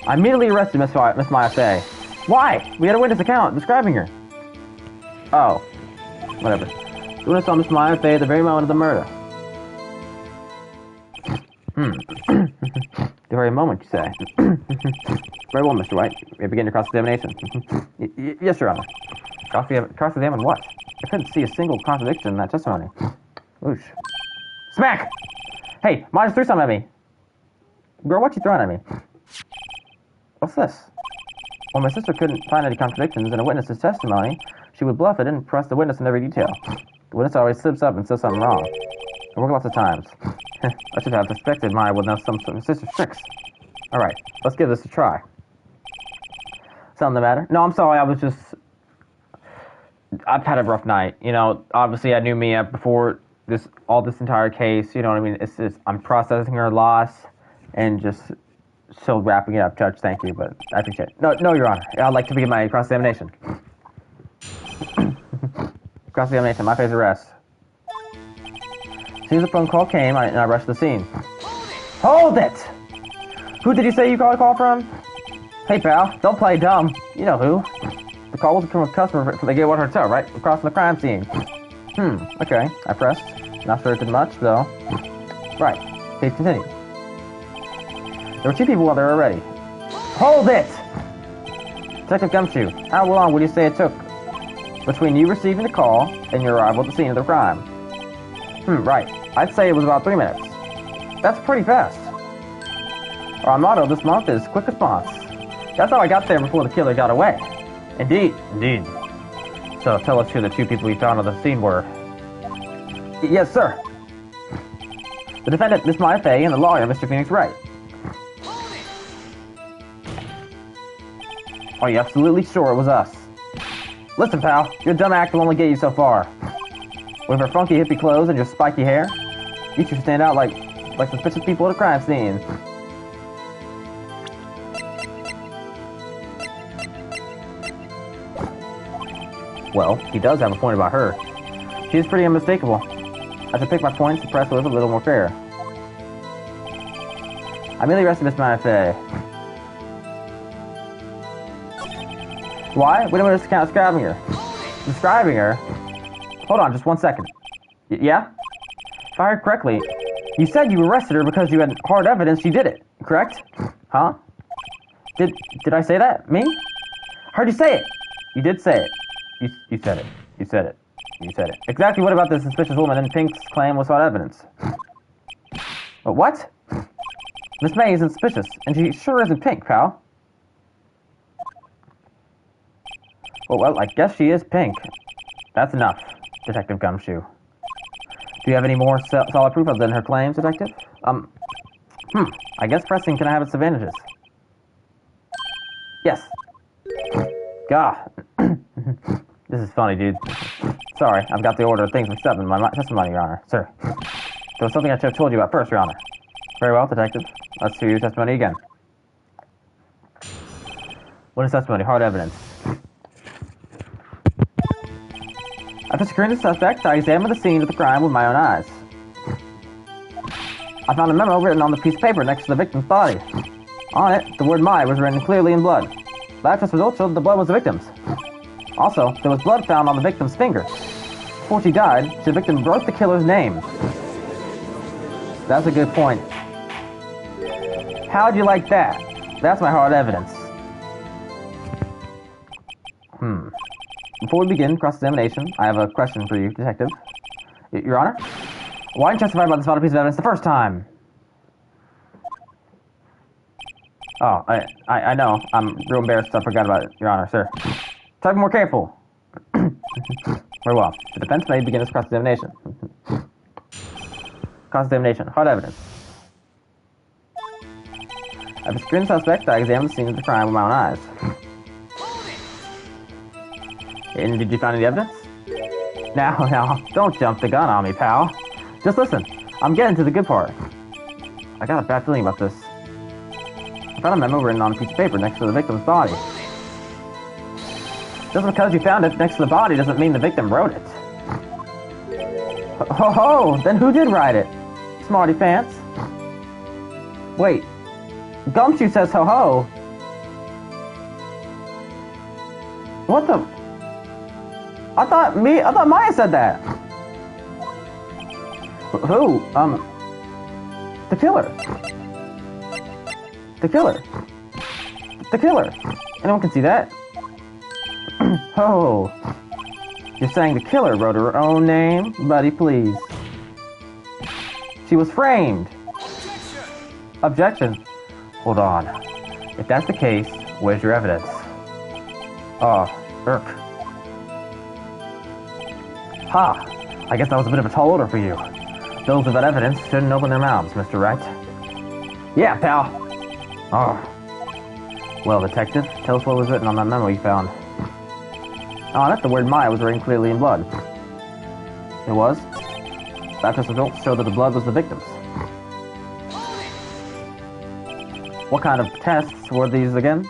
I immediately arrested Miss Maya Fey. Why? We had a witness account describing her. Oh. Whatever. The witness saw Miss Maya Fey at the very moment of the murder. The very moment, you say. Very well, Mr. Wright. We begin your cross-examination. Yes, Your Honor. Cross-examine what? I couldn't see a single contradiction in that testimony. Whoosh. Smack! Hey, Ma just threw something at me. Girl, what you throwing at me? What's this? Well, my sister couldn't find any contradictions in a witness's testimony. She would bluff it and press the witness in every detail. The witness always slips up and says something wrong. I work lots of times. I should have suspected Maya would know some of her sister's tricks. Alright, let's give this a try. Something the matter? No, I'm sorry, I've had a rough night. You know, obviously I knew Mia before this entire case, you know what I mean? It's just, I'm processing her loss and just still wrapping it up. Judge, thank you, but I appreciate it. No, Your Honor. I'd like to begin my cross-examination. Cross-examination, my face arrest. As soon as the phone call came, I rushed the scene. Hold it! Who did you say you got a call from? Hey, pal, don't play dumb. You know who. The call was from a customer for the Gateway Hotel, right? Across from the crime scene. Okay. I pressed. Not sure it did much, though. Right. Please continue. There were 2 people while they were already. Hold it! Detective Gumshoe, how long would you say it took between you receiving the call and your arrival at the scene of the crime? Right. I'd say it was about 3 minutes. That's pretty fast. Our motto this month is quick response. That's how I got there before the killer got away. Indeed. So tell us who the 2 people you found on the scene were. Yes, sir. The defendant, Miss Maya Fey, and the lawyer, Mr. Phoenix Wright. Are you absolutely sure it was us? Listen, pal, your dumb act will only get you so far. With her funky hippie clothes and your spiky hair, you two stand out like suspicious people at a crime scene. Well, he does have a point about her. She is pretty unmistakable. I should pick my points and press with a little more fair. I merely arrested Miss Maya Fey. Why? We don't want to count describing her. Describing her? Hold on, just 1 second. Yeah? If I heard correctly, you said you arrested her because you had hard evidence she did it. correct? Huh? Did I say that? Me? Heard you say it! You did say it. You said it. You said it. You said it. Exactly what about this suspicious woman in Pink's claim was without evidence? But what? Miss May isn't suspicious, and she sure isn't Pink, pal. Well, I guess she is Pink. That's enough, Detective Gumshoe. Do you have any more solid proof other than her claims, Detective? I guess pressing can have its advantages. Yes. God. This is funny, dude. Sorry, I've got the order of things mixed up in my testimony, Your Honor. Sir, there was something I should have told you about first, Your Honor. Very well, Detective. Let's hear your testimony again. Witness testimony, hard evidence. After securing the suspect, I examined the scene of the crime with my own eyes. I found a memo written on the piece of paper next to the victim's body. On it, the word "my" was written clearly in blood. Lab test results showed that the blood was the victim's. Also, there was blood found on the victim's finger. Before she died, the victim wrote the killer's name. That's a good point. How'd you like that? That's my hard evidence. Before we begin cross-examination, I have a question for you, Detective. Your Honor? Why didn't you testify about this vital piece of evidence the first time? Oh, I know. I'm real embarrassed. I forgot about it, Your Honor, sir. Talk more careful. Very well. The defense may begin its cross-examination. Cross-examination. Hard evidence. After securing the suspect, I examined the scene of the crime with my own eyes. And did you find any evidence? Now, don't jump the gun on me, pal. Just listen. I'm getting to the good part. I got a bad feeling about this. I found a memo written on a piece of paper next to the victim's body. Just because you found it next to the body doesn't mean the victim wrote it. Ho-ho! Then who did write it? Smarty pants. Wait. Gumshoe says ho-ho. What the... I thought Maya said that. Who? The killer. The killer. The killer. Anyone can see that. Oh. You're saying the killer wrote her own name? Buddy, please. She was framed. Objection. Hold on. If that's the case, where's your evidence? Oh, irk. Ha! I guess that was a bit of a tall order for you. Those without evidence shouldn't open their mouths, Mr. Wright. Yeah, pal. Oh. Well, Detective, tell us what was written on that memo you found. On it, the word Maya was written clearly in blood. It was. Lab test results showed that the blood was the victim's. What kind of tests were these again?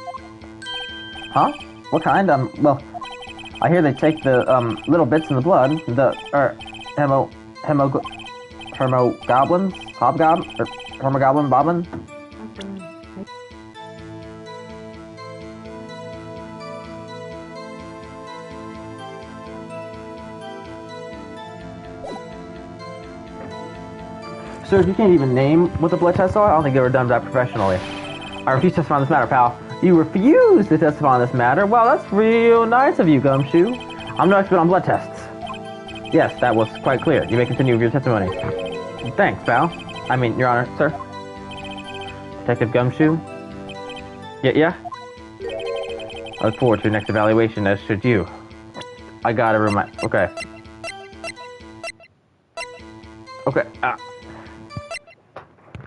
Huh? What kind? Well, I hear they take the, little bits in the blood, the, hemoglobins? Hemoglobin bobbin? Sir, if you can't even name what the blood tests are, I don't think they were done that professionally. I refuse to testify on this matter, pal. You refuse to testify on this matter? Well, that's real nice of you, Gumshoe. I'm no expert on blood tests. Yes, that was quite clear. You may continue with your testimony. Thanks, pal. I mean, Your Honor, sir. Detective Gumshoe? Yeah? I look forward to your next evaluation, as should you. I gotta remind... Okay.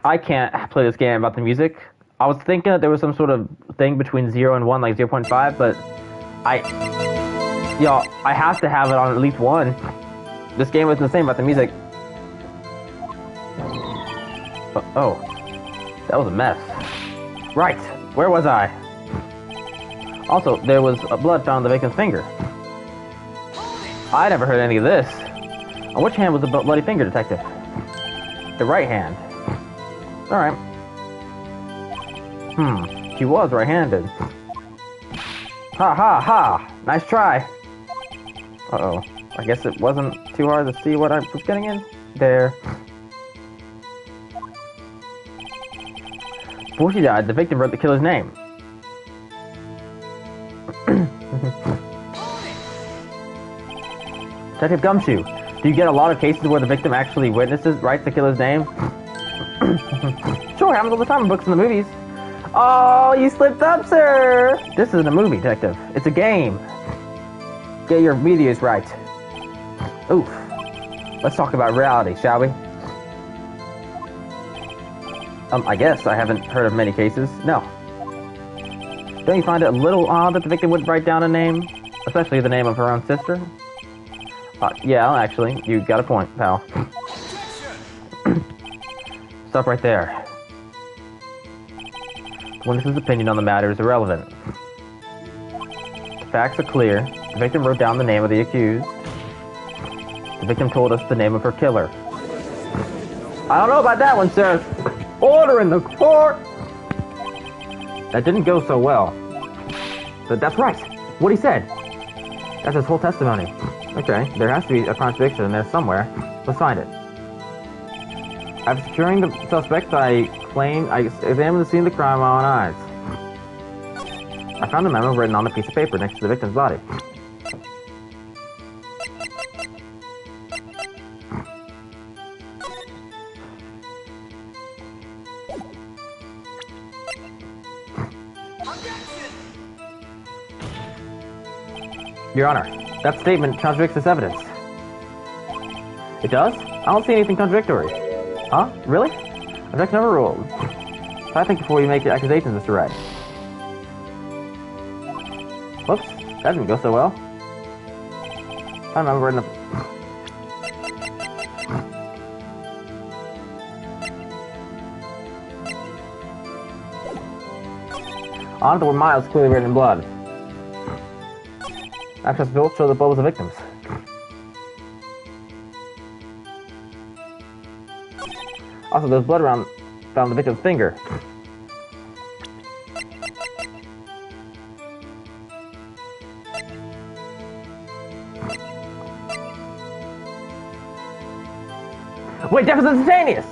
I can't play this game about the music. I was thinking that there was some sort of thing between 0 and 1, like 0.5, but I have to have it on at least 1. This game isn't the same about the music. Oh, that was a mess. Right, where was I? Also, there was blood found on the victim's finger. I never heard any of this. On which hand was the bloody finger, Detective? The right hand. Alright. She was right-handed. Ha! Nice try. Uh-oh. I guess it wasn't too hard to see what I was getting in. There. Before she died, the victim wrote the killer's name. Detective Gumshoe, do you get a lot of cases where the victim actually writes the killer's name? Sure, happens all the time in books and the movies. Oh, you slipped up, sir! This isn't a movie, detective. It's a game. Get your videos right. Oof. Let's talk about reality, shall we? I guess I haven't heard of many cases. No. Don't you find it a little odd that the victim wouldn't write down a name? Especially the name of her own sister? Yeah, actually, you got a point, pal. Stop right there. The witness's opinion on the matter is irrelevant. The facts are clear. The victim wrote down the name of the accused. The victim told us the name of her killer. I don't know about that one, sir. Order in the court! That didn't go so well. But that's right. What he said. That's his whole testimony. Okay, there has to be a contradiction in there somewhere. Let's find it. After securing the suspect, I examined the scene of the crime with my own eyes. I found a memo written on a piece of paper next to the victim's body. Your Honor, that statement contradicts this evidence. It does? I don't see anything contradictory. Huh? Really? Objection overruled. I think before you make your accusations, Mr. Wright. Whoops, that didn't go so well. I remember in the... On the word miles clearly written in blood. Access bills show the blood was the victim's. Also, there's blood around found the victim's finger. Wait, death was instantaneous!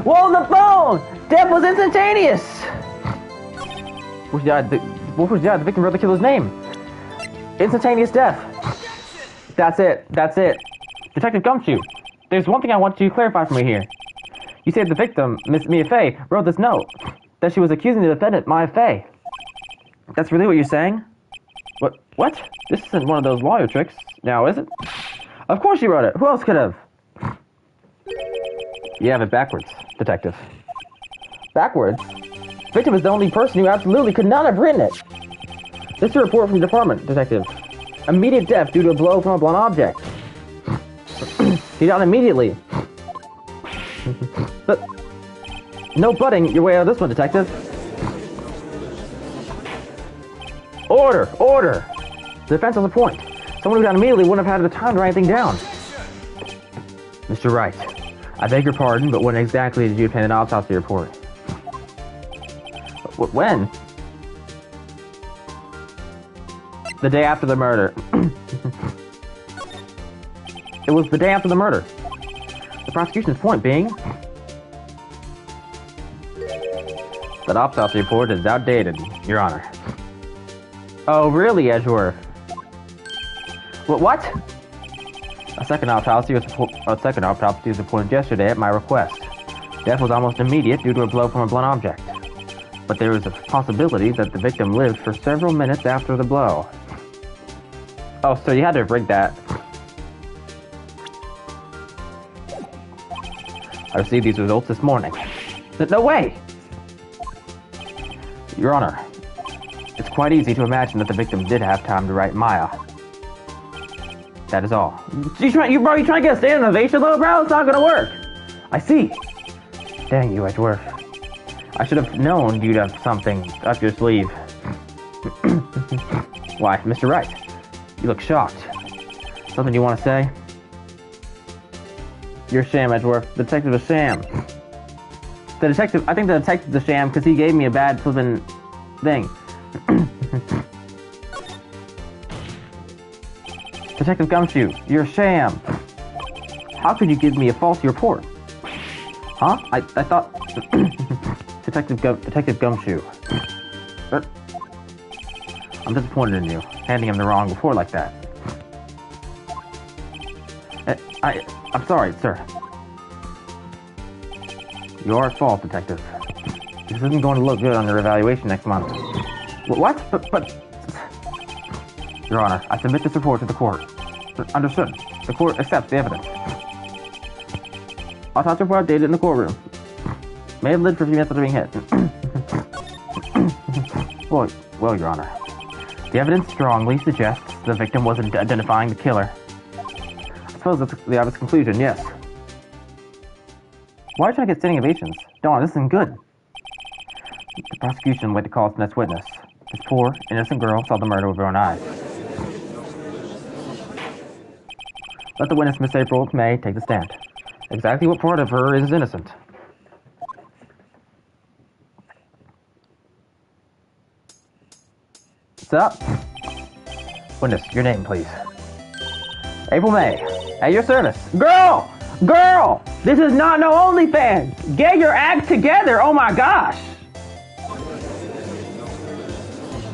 Whoa, the phone! Death was instantaneous! The victim wrote the killer's name. Instantaneous death. That's it. That's it. Detective Gumshoe, there's one thing I want you to clarify for me here. You said the victim, Miss Mia Fey, wrote this note. That she was accusing the defendant, Mia Fey. That's really what you're saying? What? This isn't one of those lawyer tricks, now is it? Of course she wrote it. Who else could have? You have it backwards, detective. Backwards? The victim is the only person who absolutely could not have written it. This is a report from the department, detective. Immediate death due to a blow from a blunt object. He died immediately. But no butting your way out of this one, detective. Order! Order! The defense has a point. Someone who died immediately wouldn't have had the time to write anything down. Mr. Wright, I beg your pardon, but when exactly did you obtain an autopsy report? When? The day after the murder. It was the day after the murder. The prosecution's point being that autopsy report is outdated, Your Honor. Oh, really, Edgeworth? What? A second autopsy was reported yesterday at my request. Death was almost immediate due to a blow from a blunt object. But there was a possibility that the victim lived for several minutes after the blow. Oh, so you had to have rigged that. I received these results this morning. No way! Your Honor, it's quite easy to imagine that the victim did have time to write Maya. That is all. You trying to get a standing ovation, little bro? It's not gonna work. I see. Dang you, Edgeworth. I should have known you'd have something up your sleeve. Why, Mr. Wright, you look shocked. Something you want to say? You're a sham, Edgeworth. The detective's a sham. I think the detective's a sham because he gave me a bad flippin' thing. Detective Gumshoe, you're a sham. How could you give me a false report? Huh? I thought... Detective Gumshoe. I'm disappointed in you, handing him the wrong report like that. I'm sorry, sir. You're at fault, Detective. This isn't going to look good on your evaluation next month. What? But... Your Honor, I submit this report to the court. Understood. The court accepts the evidence. Autopsy report updated in the courtroom. May have lived for a few minutes after being hit. Well, Your Honor. The evidence strongly suggests the victim wasn't identifying the killer. I suppose that's the obvious conclusion, yes. Why are you trying to get standing ovations? Darn, this isn't good. The prosecution waited to call its next witness. This poor, innocent girl saw the murder with her own eyes. Let the witness, Miss April May, take the stand. Exactly what part of her is innocent? What's up? Witness, your name, please. April May, at your service. Girl! Girl! This is not no OnlyFans! Get your act together! Oh my gosh!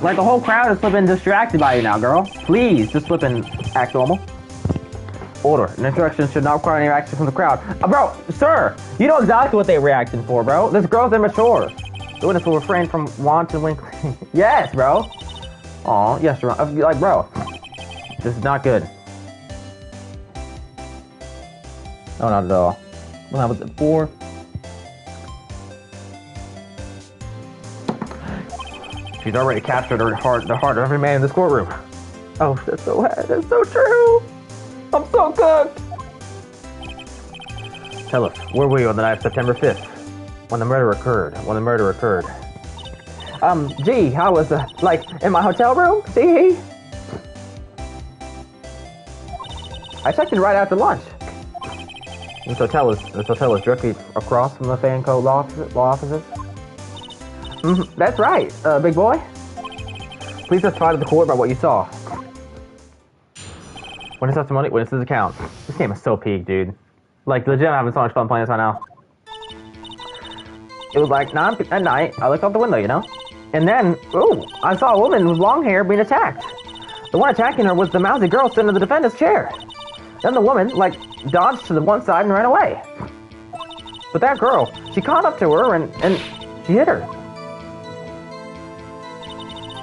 Like the whole crowd is flipping distracted by you now, girl. Please, just flip and act normal. Order. An instruction should not require any reaction from the crowd. Bro, sir, you know exactly what they're reacting for, bro. This girl's immature. The witness will refrain from wanton winkling. Yes, bro. Aw, yes, you're like, bro. This is not good. No, not at all. What happened at 4? She's already captured the heart of every man in this courtroom. Oh, that's so true. I'm so cooked. Tell us, where were you on the night of September 5th? When the murder occurred. Gee, I was, in my hotel room? See? I checked in right after lunch. This hotel is directly across from the Fanco law offices. That's right, big boy. Please testify to the court about what you saw. Witness testimony, witness's account. This game is so peak, dude. Like, legit, I'm having so much fun playing this right now. It was like 9 at night. I looked out the window, you know? And then, ooh, I saw a woman with long hair being attacked. The one attacking her was the mousy girl sitting in the defendant's chair. Then the woman, dodged to the one side and ran away. But that girl, she caught up to her and she hit her.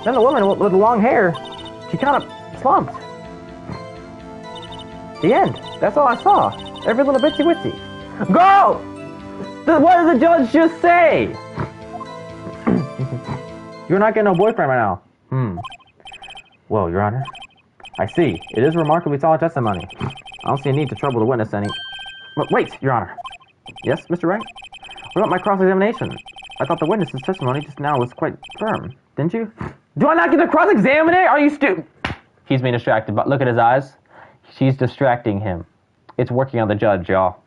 Then the woman with the long hair, she kind of slumped. The end. That's all I saw. Every little bitsy witsy. Go! What did the judge just say? You're not getting no boyfriend right now. Well, Your Honor, I see. It is remarkably solid testimony. I don't see a need to trouble the witness any... But wait, Your Honor. Yes, Mr. Wright? What about my cross-examination? I thought the witness's testimony just now was quite firm. Didn't you? Do I not get to cross-examine it? Are you stupid? He's being distracted, but look at his eyes. She's distracting him. It's working on the judge, y'all.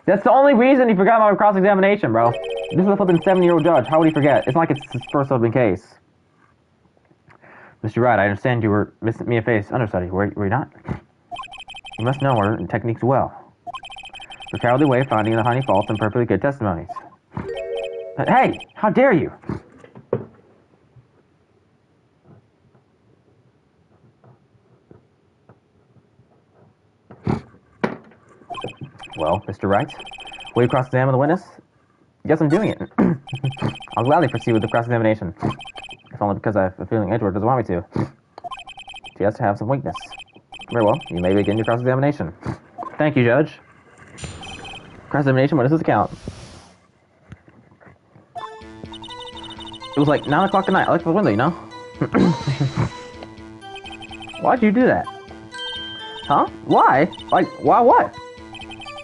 That's the only reason he forgot about cross-examination, bro. This is a flipping 70-year-old judge. How would he forget? It's not like it's his first open case. Mr. Wright, I understand you were Miss Mia Face understudy. Were you not? You must know her techniques well. Her cowardly way of finding the honey faults and perfectly good testimonies. But hey, how dare you? Well, Mr. Wright, will you cross-examine the witness? Guess I'm doing it. I'll gladly proceed with the cross-examination. If only because I have a feeling Edward doesn't want me to. He has to have some weakness. Very well, you may begin your cross-examination. Thank you, Judge. Cross-examination, what is his account? It was like 9 o'clock at night. I looked out the window, you know? Why'd you do that? Huh? Why? Why what?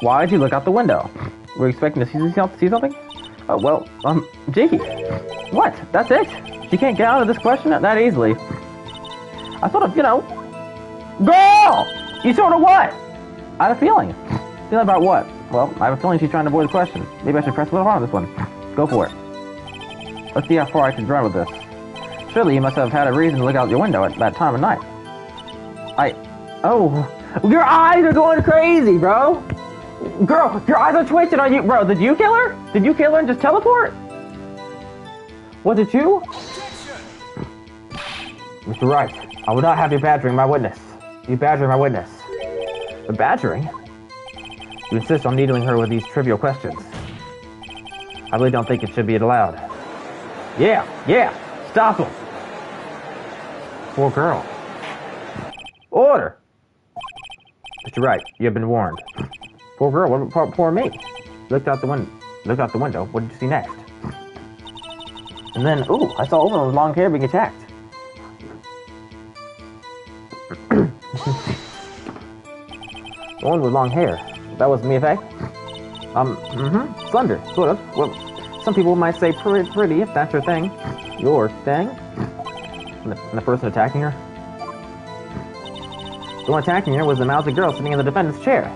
Why'd you look out the window? Were you expecting to see something? Oh, well, gee. What? That's it? She can't get out of this question that easily. I sort of, Girl! You sort of what? I have a feeling. Feeling about what? Well, I have a feeling she's trying to avoid the question. Maybe I should press a little hard on this one. Go for it. Let's see how far I can drive with this. Surely you must have had a reason to look out your window at that time of night. Oh. Your eyes are going crazy, bro! Girl, your eyes are twitching. Bro, did you kill her? Did you kill her and just teleport? Was it you? Mr. Wright, I will not have you badgering my witness. You badgering my witness. The badgering? You insist on needling her with these trivial questions. I really don't think it should be allowed. Yeah, stop him. Poor girl. Order! Mr. Wright, you have been warned. Poor girl, what about poor me? Looked out the window. What did you see next? And then, ooh, I saw a woman with long hair being attacked. Woman with long hair. That was Mia Fey? Slender, sort of. Well, some people might say pretty, if that's your thing. Your thing? And the person attacking her? The one attacking her was the mousy girl sitting in the defendant's chair.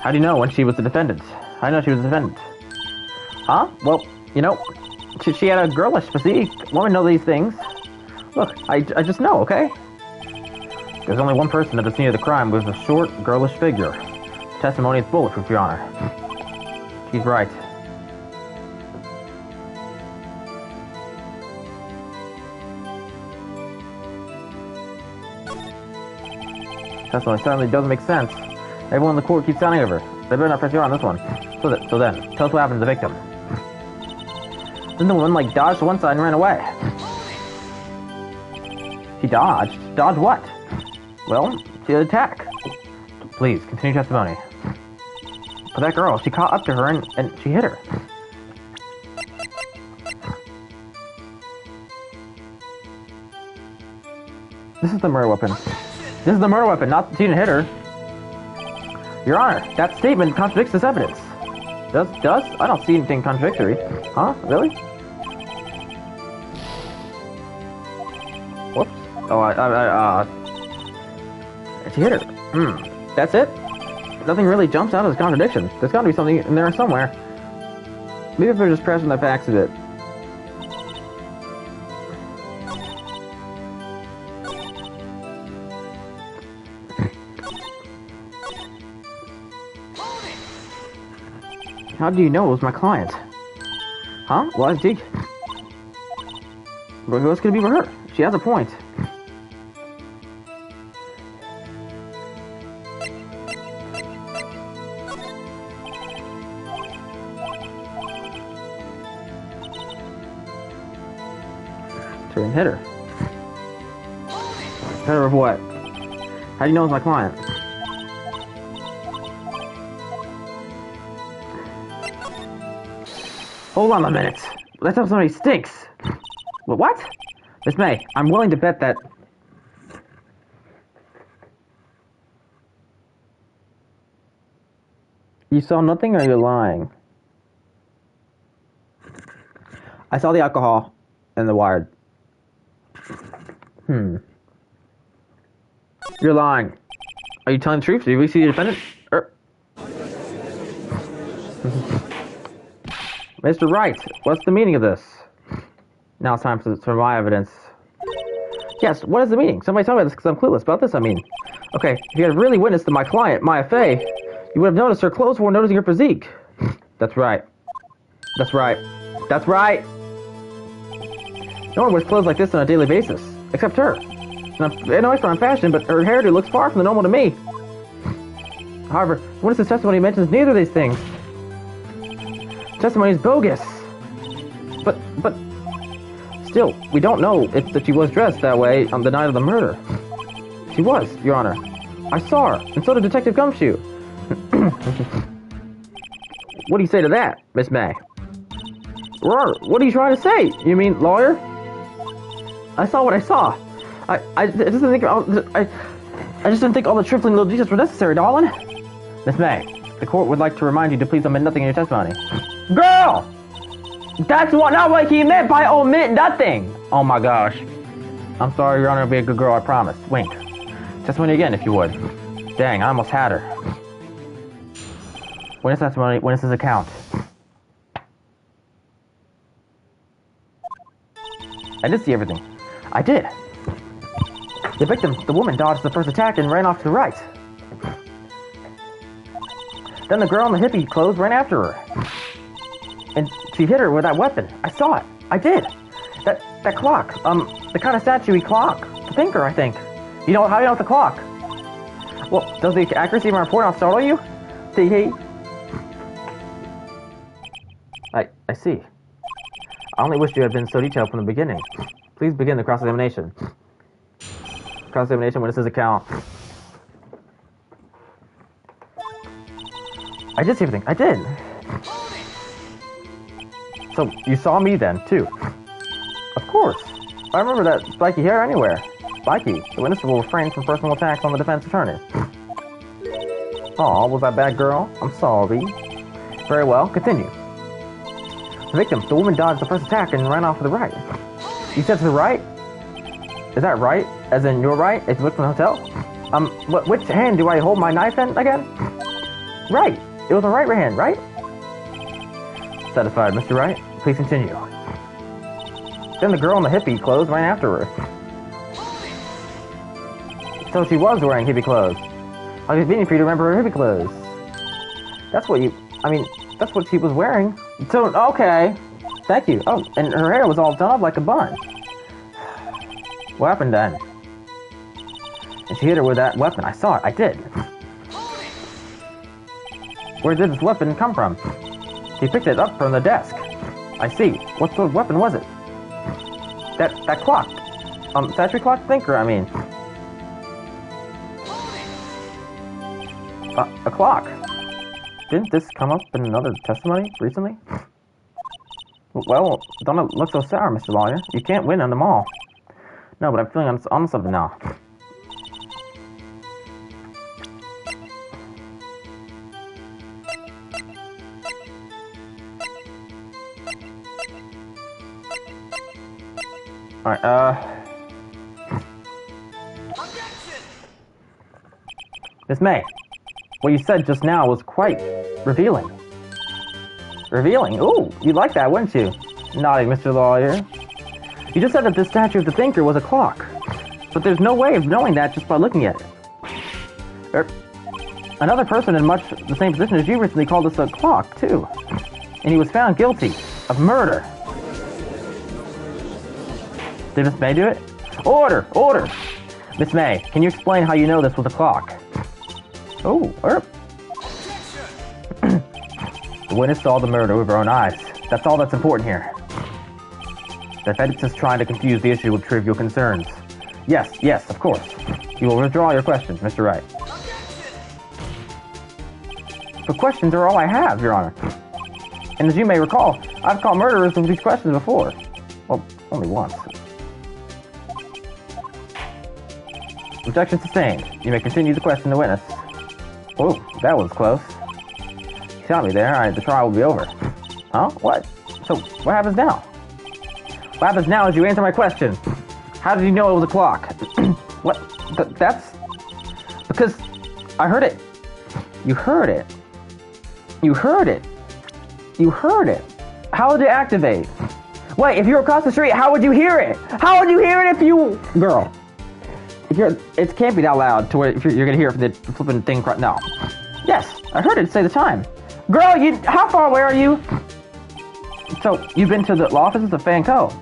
How do you know when she was the defendant? How do you know she was the defendant? Huh? Well, you know, she had a girlish physique. Women know these things. Look, I just know, okay? There's only one person at the scene of the crime with a short, girlish figure. Testimony is bulletproof, Your Honor. She's right. Testimony certainly doesn't make sense. Everyone in the court keeps sounding over. They better not press you on this one. So then, tell us what happened to the victim. Then the woman, dodged to one side and ran away. She dodged? Dodged what? Well, she had an attack. Please, continue testimony. But that girl, she caught up to her and she hit her. This is the murder weapon. This is the murder weapon, not she didn't hit her. Your Honor, that statement contradicts this evidence. Does? I don't see anything contradictory. Huh? Really? Whoops. Oh, she hit her. That's it? Nothing really jumps out as a contradiction. There's gotta be something in there somewhere. Maybe if they're just pressing the facts a bit. How do you know it was my client? Huh? Well, I think... But who else could it be for her? She has a point. Turn hit her. Hit her of what? How do you know it's my client? Hold on a minute. That somebody stinks. What? Miss May, I'm willing to bet that... You saw nothing or you're lying? I saw the alcohol and the wire. You're lying. Are you telling the truth? Did we see the defendant? Mr. Wright, what's the meaning of this? Now it's time for my evidence. Yes, what is the meaning? Somebody tell me this because I'm clueless about this, I mean. Okay, if you had really witnessed to my client, Maya Fey, you would have noticed her clothes before noticing her physique. That's right. That's right. That's right! No one wears clothes like this on a daily basis, except her. And I know it's not fashion, but her hairdo looks far from the normal to me. However, witness's testimony mentions neither of these things. Testimony is bogus. But still, we don't know that she was dressed that way on the night of the murder. She was, Your Honor. I saw her, and so did Detective Gumshoe. What do you say to that, Miss May? What are you trying to say? You mean lawyer? I saw what I saw. I just didn't think all the trifling little details were necessary, darling. Miss May, the court would like to remind you to please omit nothing in your testimony. Girl! That's not what he meant by omit nothing! Oh my gosh. I'm sorry, Your Honor, I'll be a good girl, I promise. Wink. Testimony again, if you would. Dang, I almost had her. Witness testimony, witness's account. I did see everything. I did. The victim, the woman, dodged the first attack and ran off to the right. Then the girl in the hippie clothes ran after her. And she hit her with that weapon. I saw it. I did. That clock. The kind of statuey clock. The thinker, I think. You know, how do you know it's a clock? Well, does the accuracy of my report not startle you? Tee-hee. I see. I only wish you had been so detailed from the beginning. Please begin the cross-examination. Cross-examination, witness's account. I did see everything. I did. So, you saw me then, too? Of course. I remember that spiky hair anywhere. Spiky. The witness will refrain from personal attacks on the defense attorney. Aw, was that bad girl? I'm sorry. Very well, continue. The victim, the woman dodged the first attack and ran off to the right. You said to the right? Is that right? As in your right? If you look from the hotel? Which hand do I hold my knife in again? Right. It was the right hand, right? Satisfied, Mr. Wright. Please continue. Then the girl in the hippie clothes ran after her. So she was wearing hippie clothes. I was meaning for you to remember her hippie clothes. That's what she was wearing. So, okay. Thank you. Oh, and her hair was all done up like a bun. What happened then? And she hit her with that weapon. I saw it. I did. Where did this weapon come from? She picked it up from the desk. I see. What sort of weapon was it? That clock. Statuary clock thinker, I mean. A clock. Didn't this come up in another testimony recently? Well, don't look so sour, Mr. Lawyer. You can't win on them all. No, but I'm feeling on something now. Alright, Miss May, what you said just now was quite revealing. Revealing? Ooh, you'd like that, wouldn't you? Nodding, Mr. Lawyer. You just said that this statue of the thinker was a clock. But there's no way of knowing that just by looking at it. Another person in much the same position as you recently called this a clock, too. And he was found guilty of murder. Did Miss May do it? Order! Order! Miss May, can you explain how you know this was a clock? Oh, The witness saw the murder with her own eyes. That's all that's important here. The defendant is trying to confuse the issue with trivial concerns. Yes, of course. You will withdraw your questions, Mr. Wright. The questions are all I have, Your Honor. And as you may recall, I've called murderers with these questions before. Well, only once. Objection sustained. You may continue to question the witness. Oh, that was close. You shot me there. Alright, the trial will be over. Huh? What? So, what happens now? What happens now is you answer my question. How did you know it was a clock? What? That's... Because I heard it. You heard it. You heard it. You heard it. How did it activate? Wait, if you were across the street, how would you hear it? How would you hear it if you... Girl. It can't be that loud to where if you're gonna hear it from the flipping thing. No. Yes, I heard it say the time. Girl, how far away are you? So, you've been to the law offices of Fan Co?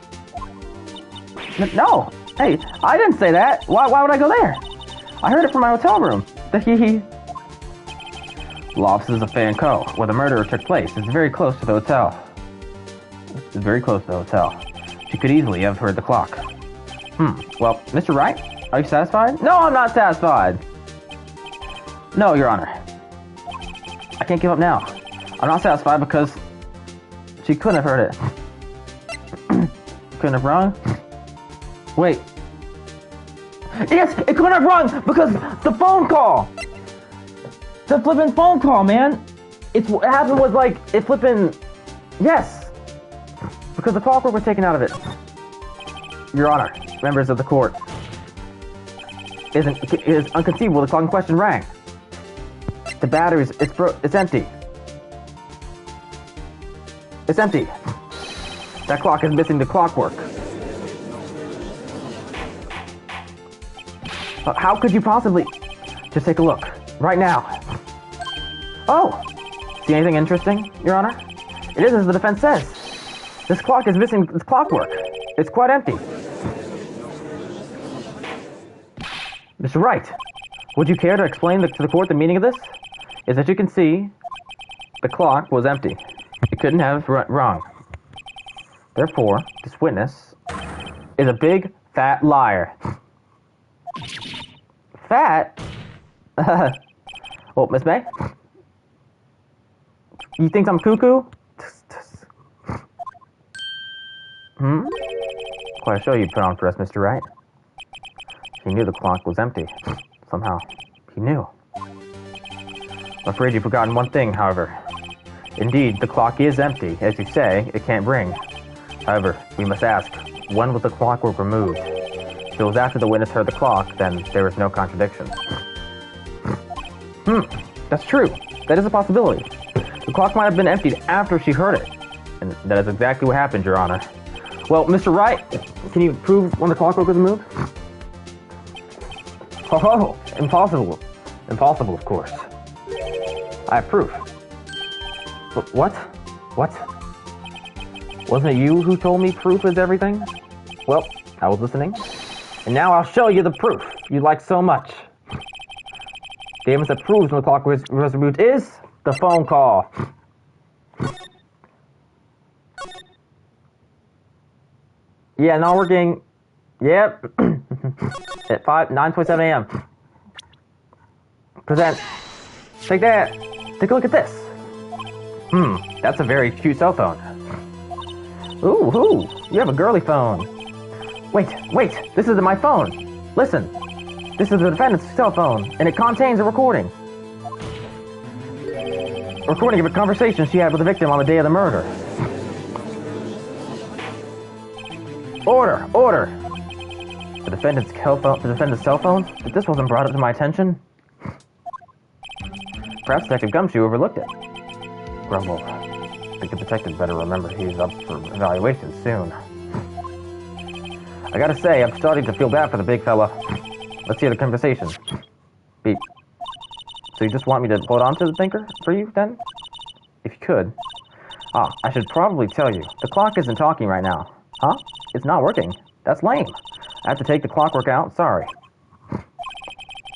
No. Hey, I didn't say that. Why would I go there? I heard it from my hotel room. The hee-hee. Law offices of Fan Co, where the murder took place, is very close to the hotel. It's very close to the hotel. She could easily have heard the clock. Well, Mr. Wright? Are you satisfied? No, I'm not satisfied. No, Your Honor. I can't give up now. I'm not satisfied because she couldn't have heard it. Couldn't have rung? Wait. Yes, it couldn't have rung because the phone call. The flipping phone call, man. It happened with like, it flipping, yes. Because the clockwork was taken out of it. Your Honor, members of the court. It is inconceivable the clock in question rang. The batteries, it's empty. It's empty. That clock is missing the clockwork. How could you possibly... Just take a look. Right now. Oh! See anything interesting, Your Honor? It is as the defense says. This clock is missing its clockwork. It's quite empty. Mr. Wright, would you care to explain to the court the meaning of this? Is that you can see the clock was empty. It couldn't have wrong. Therefore, this witness is a big, fat liar. Fat? Well, Miss May? You think I'm cuckoo? Quite a show you put on for us, Mr. Wright. He knew the clock was empty. Somehow, he knew. I'm afraid you've forgotten one thing, however. Indeed, the clock is empty. As you say, it can't ring. However, we must ask, when was the clockwork removed? If it was after the witness heard the clock, then there is no contradiction. That's true. That is a possibility. The clock might have been emptied after she heard it. And that is exactly what happened, Your Honor. Well, Mr. Wright, can you prove when the clockwork was removed? Oh, impossible. Impossible, of course. I have proof. What? What? Wasn't it you who told me proof is everything? Well, I was listening. And now I'll show you the proof you like so much. The evidence that proves when the clock was removed is the phone call. Yeah, not working. Yep. At 9:27 a.m. Present. Take that. Take a look at this. That's a very cute cell phone. Ooh, you have a girly phone. Wait, this isn't my phone. Listen, this is the defendant's cell phone, and it contains a recording. A recording of a conversation she had with the victim on the day of the murder. Order! The defendant's cell phone? If this wasn't brought up to my attention? Perhaps Detective Gumshoe overlooked it. Grumble. I think the detective better remember he's up for evaluation soon. I gotta say, I'm starting to feel bad for the big fella. Let's hear the conversation. Beep. So you just want me to hold on to the thinker for you, then? If you could. I should probably tell you. The clock isn't talking right now. Huh? It's not working. That's lame. I have to take the clockwork out. Sorry.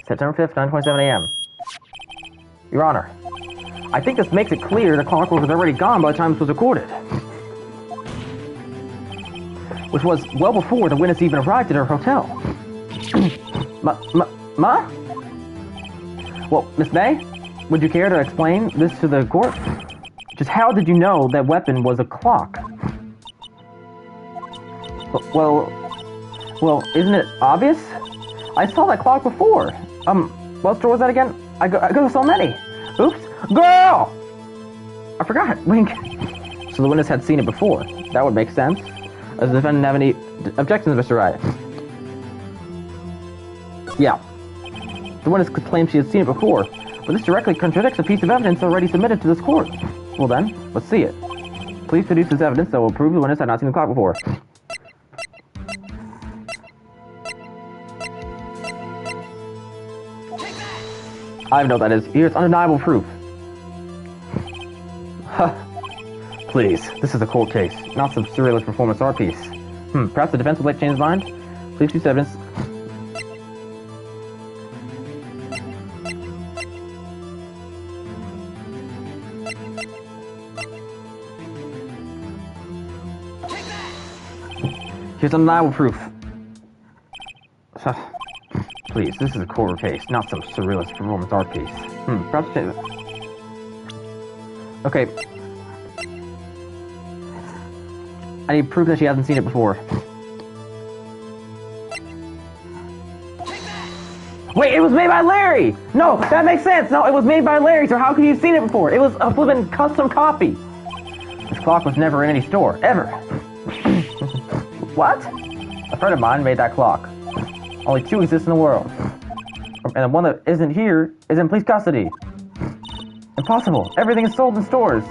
September 5th, 9:27 a.m. Your Honor, I think this makes it clear the clockwork was already gone by the time this was recorded. Which was well before the witness even arrived at her hotel. Ma? Well, Miss May, would you care to explain this to the court? Just how did you know that weapon was a clock? Well, isn't it obvious? I saw that clock before. What store was that again? I go to so many. Oops. Girl! I forgot. Wink. So the witness had seen it before. That would make sense. Does the defendant have any objections, Mr. Wright? Yeah. The witness could claim she had seen it before, but this directly contradicts a piece of evidence already submitted to this court. Well then, let's see it. Please produce this evidence that will prove the witness had not seen the clock before. I know what that is. Here's undeniable proof. Please, this is a court case, not some surrealist performance art piece. Perhaps the defense would like to change his mind? Please produce evidence. Here's undeniable proof. Please, this is a court case, not some surrealist performance art piece. Perhaps... Okay. I need proof that she hasn't seen it before. Wait, it was made by Larry! No, that makes sense! No, it was made by Larry, so how could you have seen it before? It was a flippin' custom copy! This clock was never in any store, ever! What? A friend of mine made that clock. Only two exist in the world. And the one that isn't here is in police custody. Impossible. Everything is sold in stores.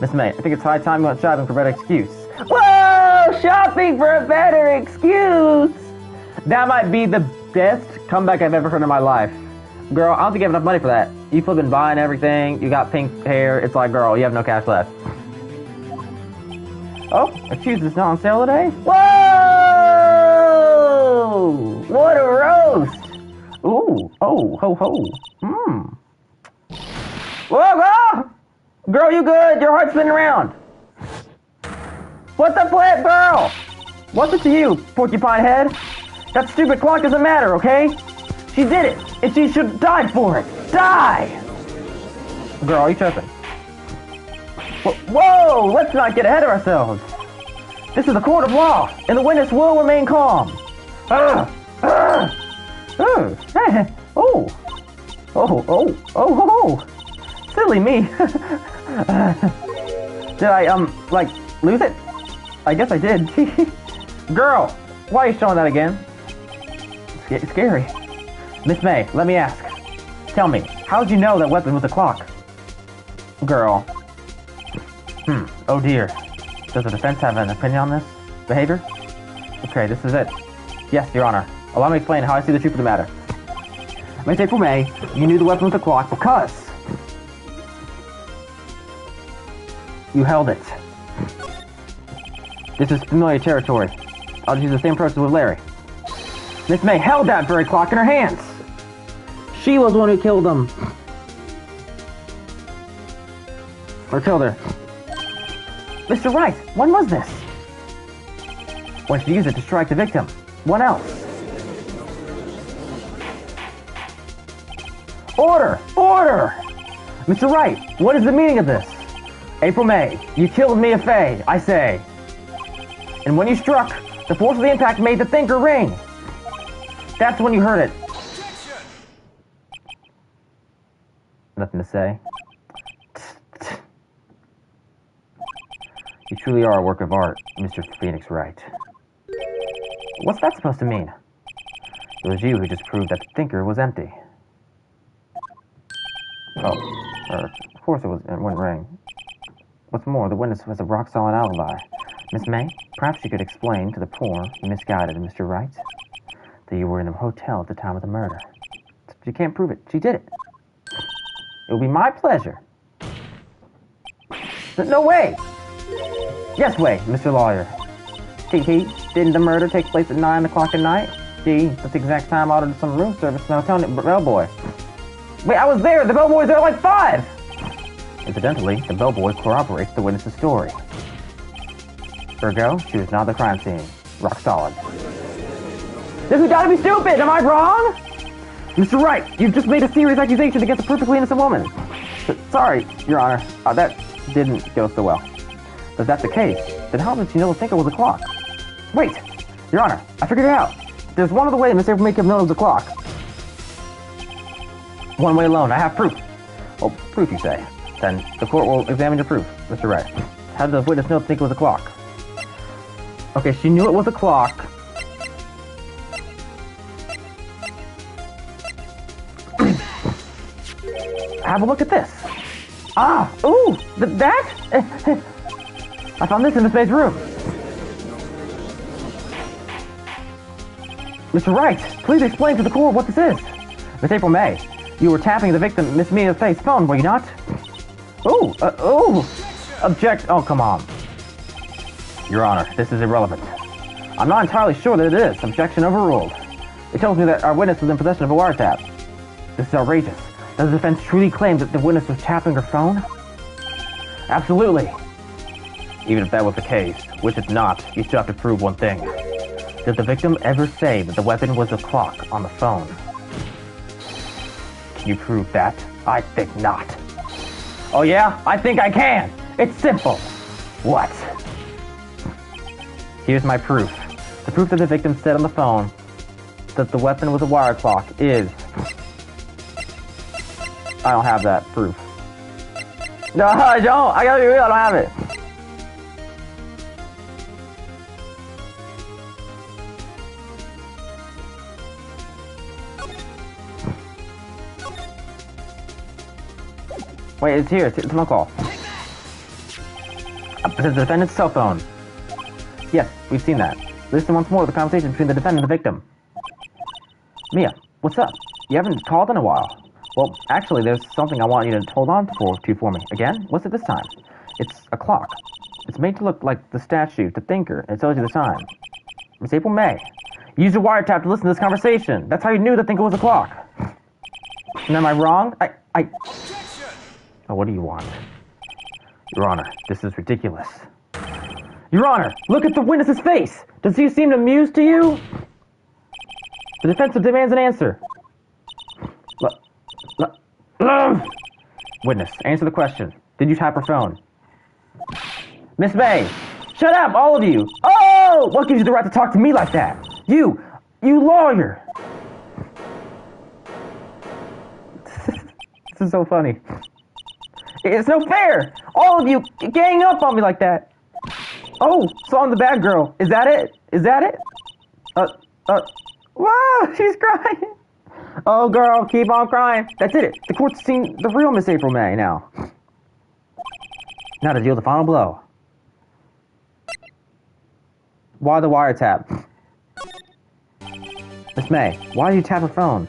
Miss May, I think it's high time you went shopping for a better excuse. Whoa! Shopping for a better excuse! That might be the best comeback I've ever heard in my life. Girl, I don't think you have enough money for that. You flipping buying everything, you got pink hair, it's like, girl, you have no cash left. Oh, excuse is not on sale today? Whoa! What a roast! Ooh, oh, ho, ho. Mmm. Whoa, girl! Girl, you good? Your heart's spinning around. What the flip, girl? What's it to you, porcupine head? That stupid clock doesn't matter, okay? She did it, and she should die for it. Die! Girl, are you tripping? Whoa! Let's not get ahead of ourselves. This is a court of law, and the witness will remain calm. Oh! Silly me. Did I, like, lose it? I guess I did. Girl, why are you showing that again? It's scary. Miss May, let me ask. Tell me, how'd you know that weapon was a clock? Girl. Oh dear. Does the defense have an opinion on this behavior? Okay, this is it. Yes, Your Honor. Allow me to explain how I see the truth of the matter. Miss April May, you knew the weapon was a clock because you held it. This is familiar territory. I'll use the same process with Larry. Miss May held that very clock in her hands. She was the one who killed him. Or killed her. Mr. Wright, when was this? When she used it to strike the victim. What else? Order! Order! Mr. Wright, what is the meaning of this? April May, you killed Mia Fey, I say. And when you struck, the force of the impact made the thinker ring. That's when you heard it. Nothing to say. You truly are a work of art, Mr. Phoenix Wright. What's that supposed to mean? It was you who just proved that the thinker was empty. Oh, of course it wouldn't ring. What's more, the witness has a rock-solid alibi. Miss May, perhaps you could explain to the poor, misguided Mr. Wright that you were in a hotel at the time of the murder. She can't prove it. She did it. It will be my pleasure. No way! Yes way, Mr. Lawyer. Didn't the murder take place at 9 o'clock at night? That's the exact time I ordered some room service and I was telling the bellboy. Wait, I was there! The bellboy's there at like 5! Incidentally, the bellboy corroborates the witness's story. Ergo, she was not at the crime scene. Rock solid. This has gotta be stupid! Am I wrong? Mr. Wright, you've just made a serious accusation against a perfectly innocent woman. Sorry, Your Honor. That didn't go so well. If that's the case, then how did she know the thinker was a clock? Wait! Your Honor, I figured it out. There's one other way Miss April May could have known it was a clock. One way alone. I have proof. Well, proof, you say. Then the court will examine your proof, Mr. Wright. How did the witness know to think it was a clock? Okay, she knew it was a clock. Have a look at this. Ah, ooh, that? I found this in Miss May's room. Mr. Wright, please explain to the court what this is. Miss April May, you were tapping the victim, Miss Mia Fey's phone, were you not? Ooh, ooh. Object. Oh, come on. Your Honor, this is irrelevant. I'm not entirely sure that it is. Objection overruled. It tells me that our witness was in possession of a wiretap. This is outrageous. Does the defense truly claim that the witness was tapping her phone? Absolutely. Even if that was the case, which it's not, you still have to prove one thing. Did the victim ever say that the weapon was a clock on the phone? Can you prove that? I think not. Oh yeah? I think I can! It's simple! What? Here's my proof. The proof that the victim said on the phone that the weapon was a wire clock is... I don't have that proof. No, I don't! I gotta be real, I don't have it. Wait, it's here. It's my call. The defendant's cell phone. Yes, we've seen that. Listen once more to the conversation between the defendant and the victim. Mia, what's up? You haven't called in a while. Well, actually, there's something I want you to hold on for me. Again? What's it this time? It's a clock. It's made to look like the statue, the thinker, and it tells you the time. It's April May. Use your wiretap to listen to this conversation. That's how you knew the thinker was a clock. And am I wrong? Oh, what do you want? Your Honor, this is ridiculous. Your Honor, look at the witness's face! Does he seem amused to you? The defense demands an answer. Witness, answer the question. Did you tap her phone? Miss May! Shut up, all of you! Oh! What gives you the right to talk to me like that? You lawyer! This is so funny. It's no fair! All of you gang up on me like that! Oh, so I'm the bad girl. Is that it? Is that it? Wow, she's crying! Oh, girl, keep on crying. That's it. The court's seen the real Miss April May now. Now to deal the final blow. Why the wiretap? Miss May, why did you tap her phone?